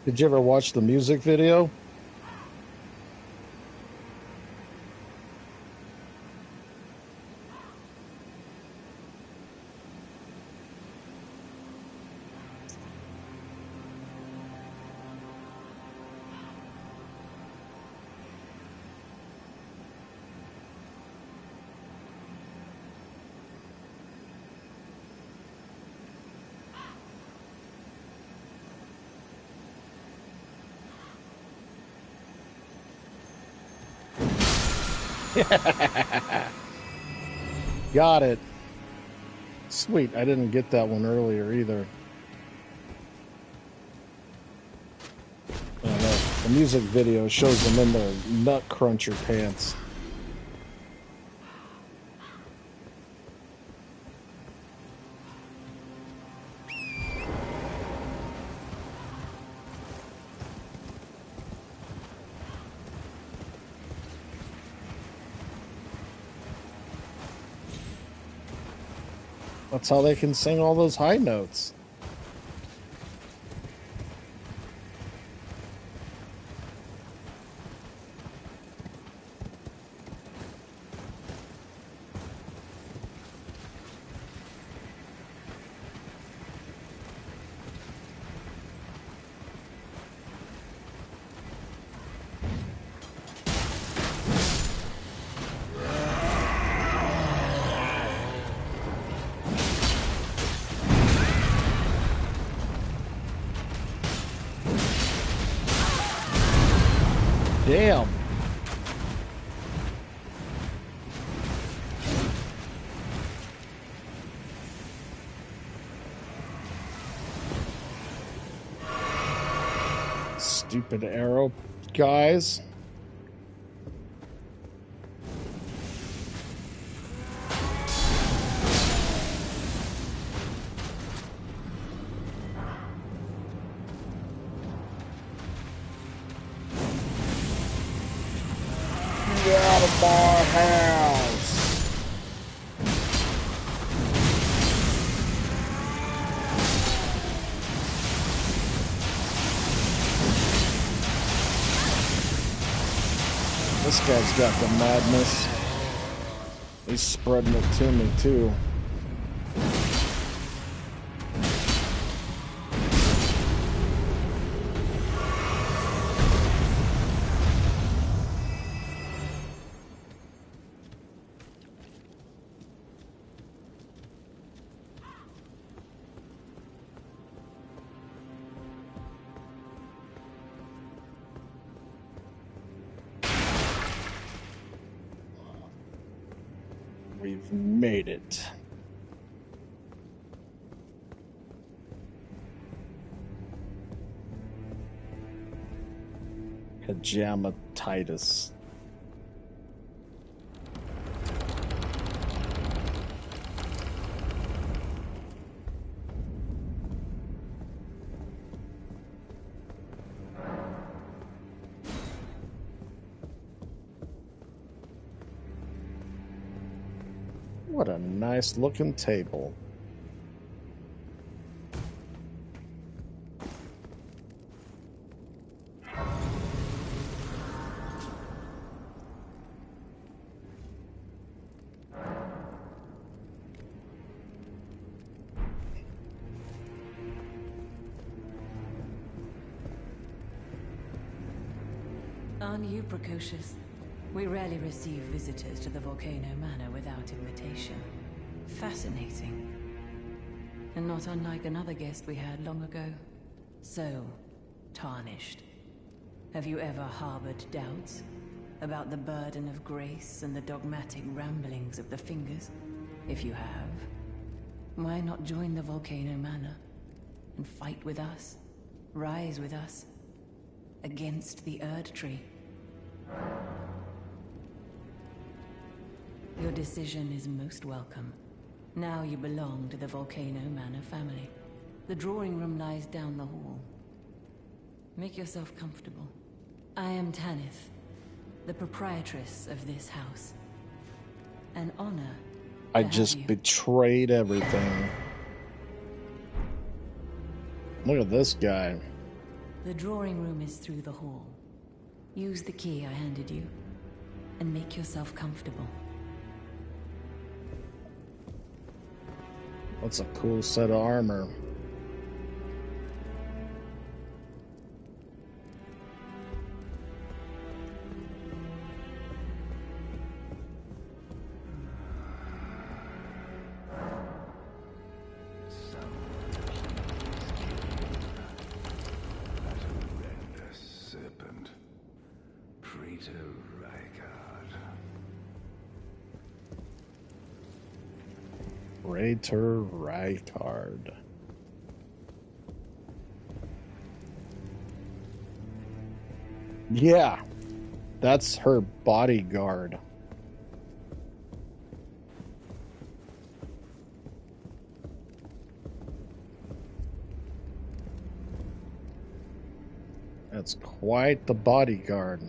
Did you ever watch the music video? Got it. Sweet, I didn't get that one earlier either. The music video shows them in their nut cruncher pants. That's how they can sing all those high notes. Damn. Stupid arrow guys. Get out of my house. This guy's got the madness. He's spreading it to me too. We've made it. Pajamatitis. What a nice looking table. Aren't you precocious? We rarely receive visitors to the Volcano Manor without invitation. Fascinating. And not unlike another guest we had long ago. So, tarnished. Have you ever harbored doubts about the burden of grace and the dogmatic ramblings of the Fingers? If you have, why not join the Volcano Manor and fight with us, rise with us, against the Erd Tree? Your decision is most welcome. Now you belong to the Volcano Manor family. The drawing room lies down the hall. Make yourself comfortable. I am Tanith, the proprietress of this house. An honor. I just betrayed everything. Look at this guy. The drawing room is through the hall. Use the key I handed you, and make yourself comfortable. That's a cool set of armor. Praetor Rykard. Yeah, that's her bodyguard. That's quite the bodyguard.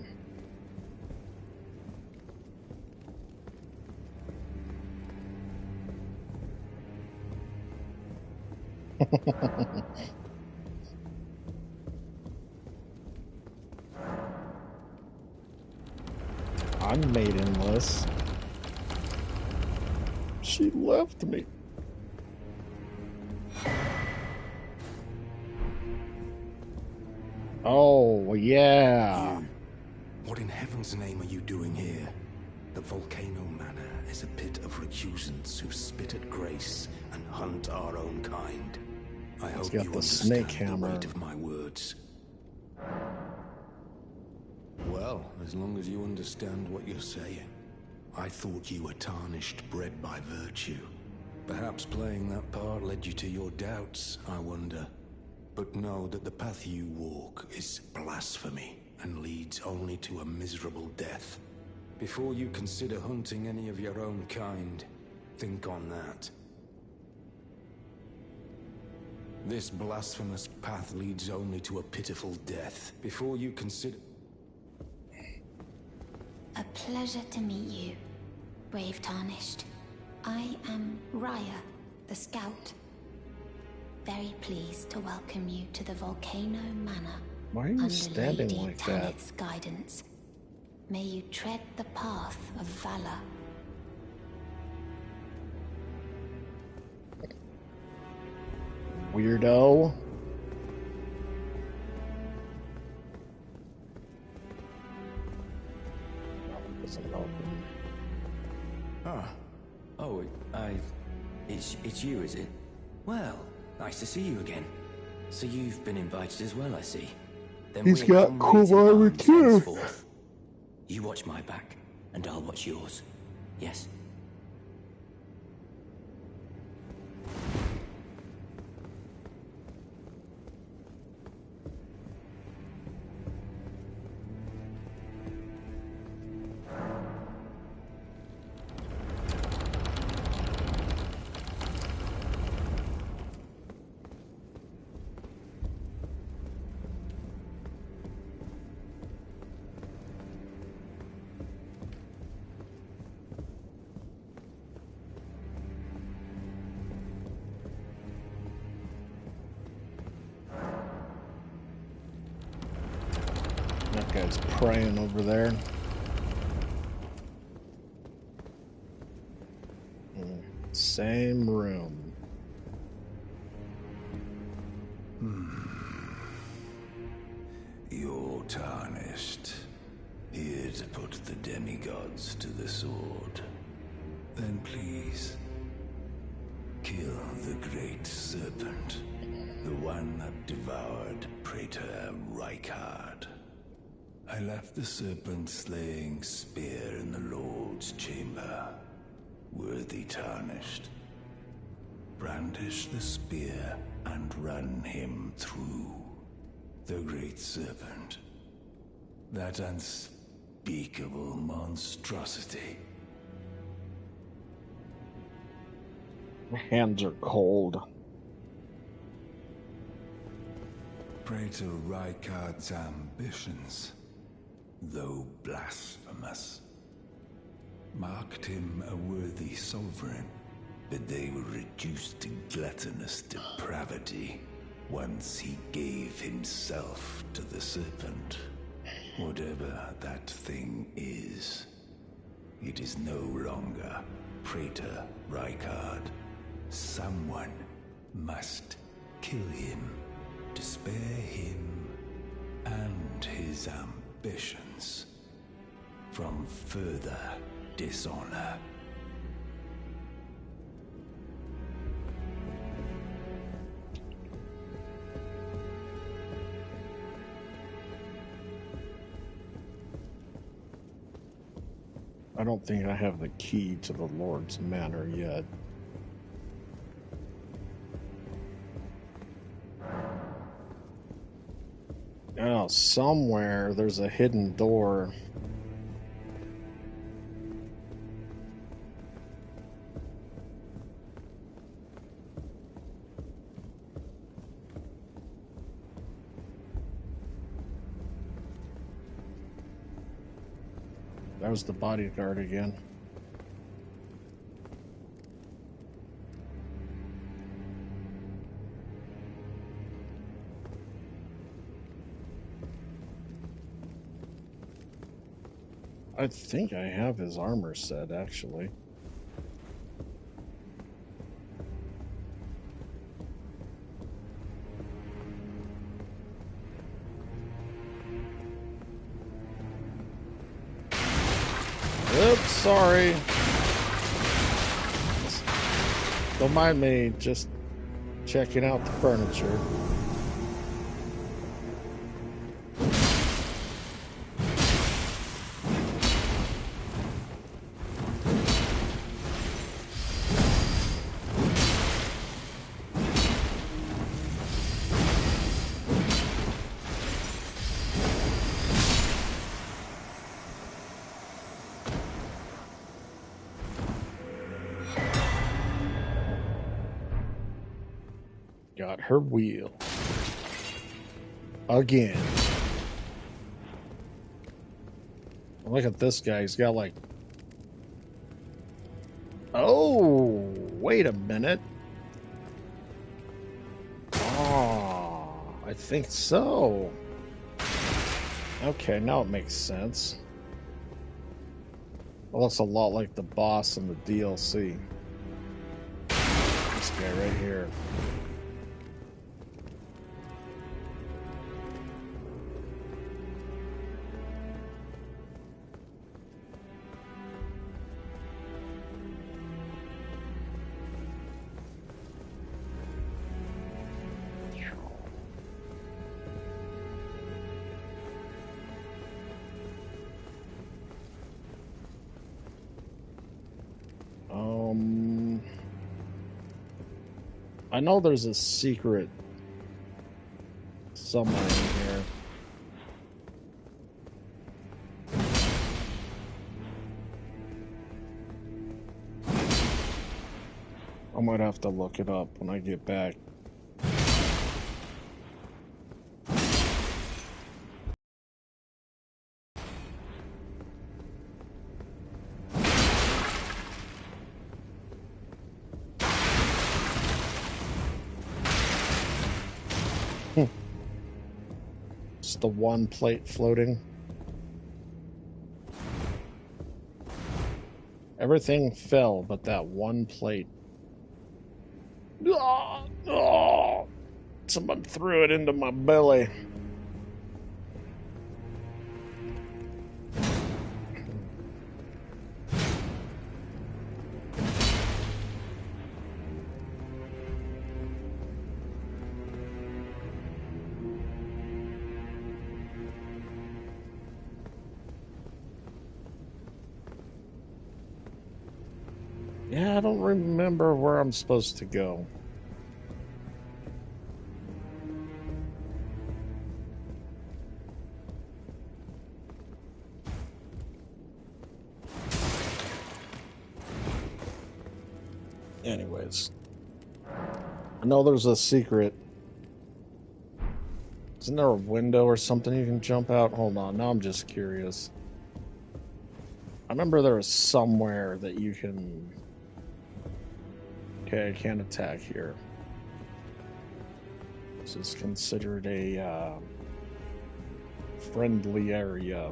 I'm maidenless. She left me. Oh, yeah. You. What in heaven's name are you doing here? The Volcano Manor is a pit of recusants who spit at grace and hunt our own kind. I hope you understand the weight of my words. Well, as long as you understand what you're saying. I thought you were tarnished, bred by virtue. Perhaps playing that part led you to your doubts, I wonder. But know that the path you walk is blasphemy and leads only to a miserable death. Before you consider hunting any of your own kind, think on that. This blasphemous path leads only to a pitiful death. Before you consider... A pleasure to meet you, brave Tarnished. I am Raya, the Scout. Very pleased to welcome you to the Volcano Manor. Why are you standing Lady like that? Tanith's guidance. May you tread the path of valor. Weirdo. Ah. Oh, it's you, is it? Well, nice to see you again. So you've been invited as well, I see. Then He's got cool armor too. henceforth. You watch my back, and I'll watch yours. Yes? That guy's praying over there. Same room. You're tarnished. Here to put the demigods to the sword. Then please, kill the great serpent. The one that devoured Praetor Rykard. I left the serpent-slaying spear in the Lord's chamber. Worthy tarnished. Brandish the spear and run him through. The great serpent. That unspeakable monstrosity. My hands are cold. Praetor Rykard's ambitions, though blasphemous, marked him a worthy sovereign, but they were reduced to gluttonous depravity once he gave himself to the serpent. Whatever that thing is, it is no longer Praetor Rykard. Someone must kill him to spare him and his ambitions from further dishonor. I don't think I have the key to the Lord's Manor yet. Oh, somewhere there's a hidden door. That was the bodyguard again. I think I have his armor set, actually. Oops, sorry. Don't mind me, just checking out the furniture. Got her wheel. Again. Look at this guy. He's got like... Oh, wait a minute. Oh, I think so. Okay, now it makes sense. It looks a lot like the boss in the DLC. This guy right here. I know there's a secret somewhere in here. I might have to look it up when I get back. Just the one plate floating. Everything fell but that one plate. Oh, someone threw it into my belly. Yeah, I don't remember where I'm supposed to go. Anyways, I know there's a secret. Isn't there a window or something you can jump out? Hold on, now I'm just curious. I remember there was somewhere that you can... Okay, I can't attack here. This is considered a friendly area.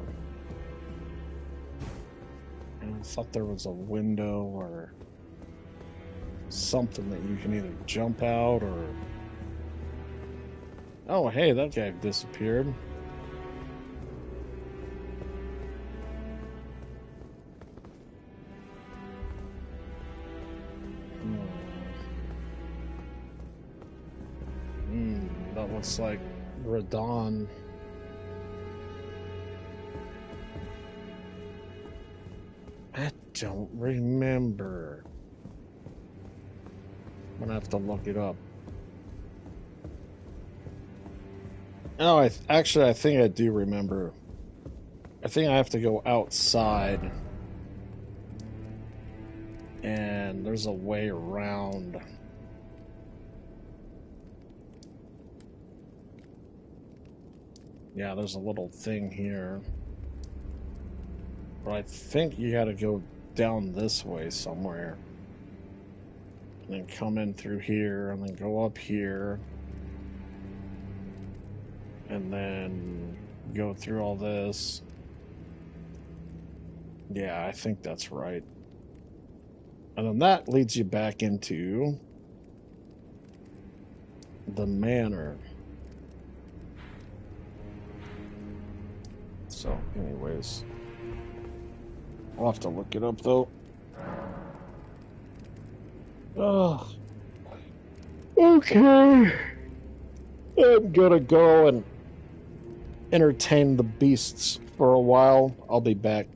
And I thought there was a window or something that you can either jump out or... Oh, hey, that guy disappeared. That looks like Radon. I don't remember. I'm gonna have to look it up. No, I think I do remember. I think I have to go outside. And there's a way around. Yeah, there's a little thing here. But I think you gotta go down this way somewhere. And then come in through here, and then go up here. And then go through all this. Yeah, I think that's right. And then that leads you back into the manor. So, anyways, I'll have to look it up though. Oh, okay. I'm gonna go and entertain the beasts for a while. I'll be back.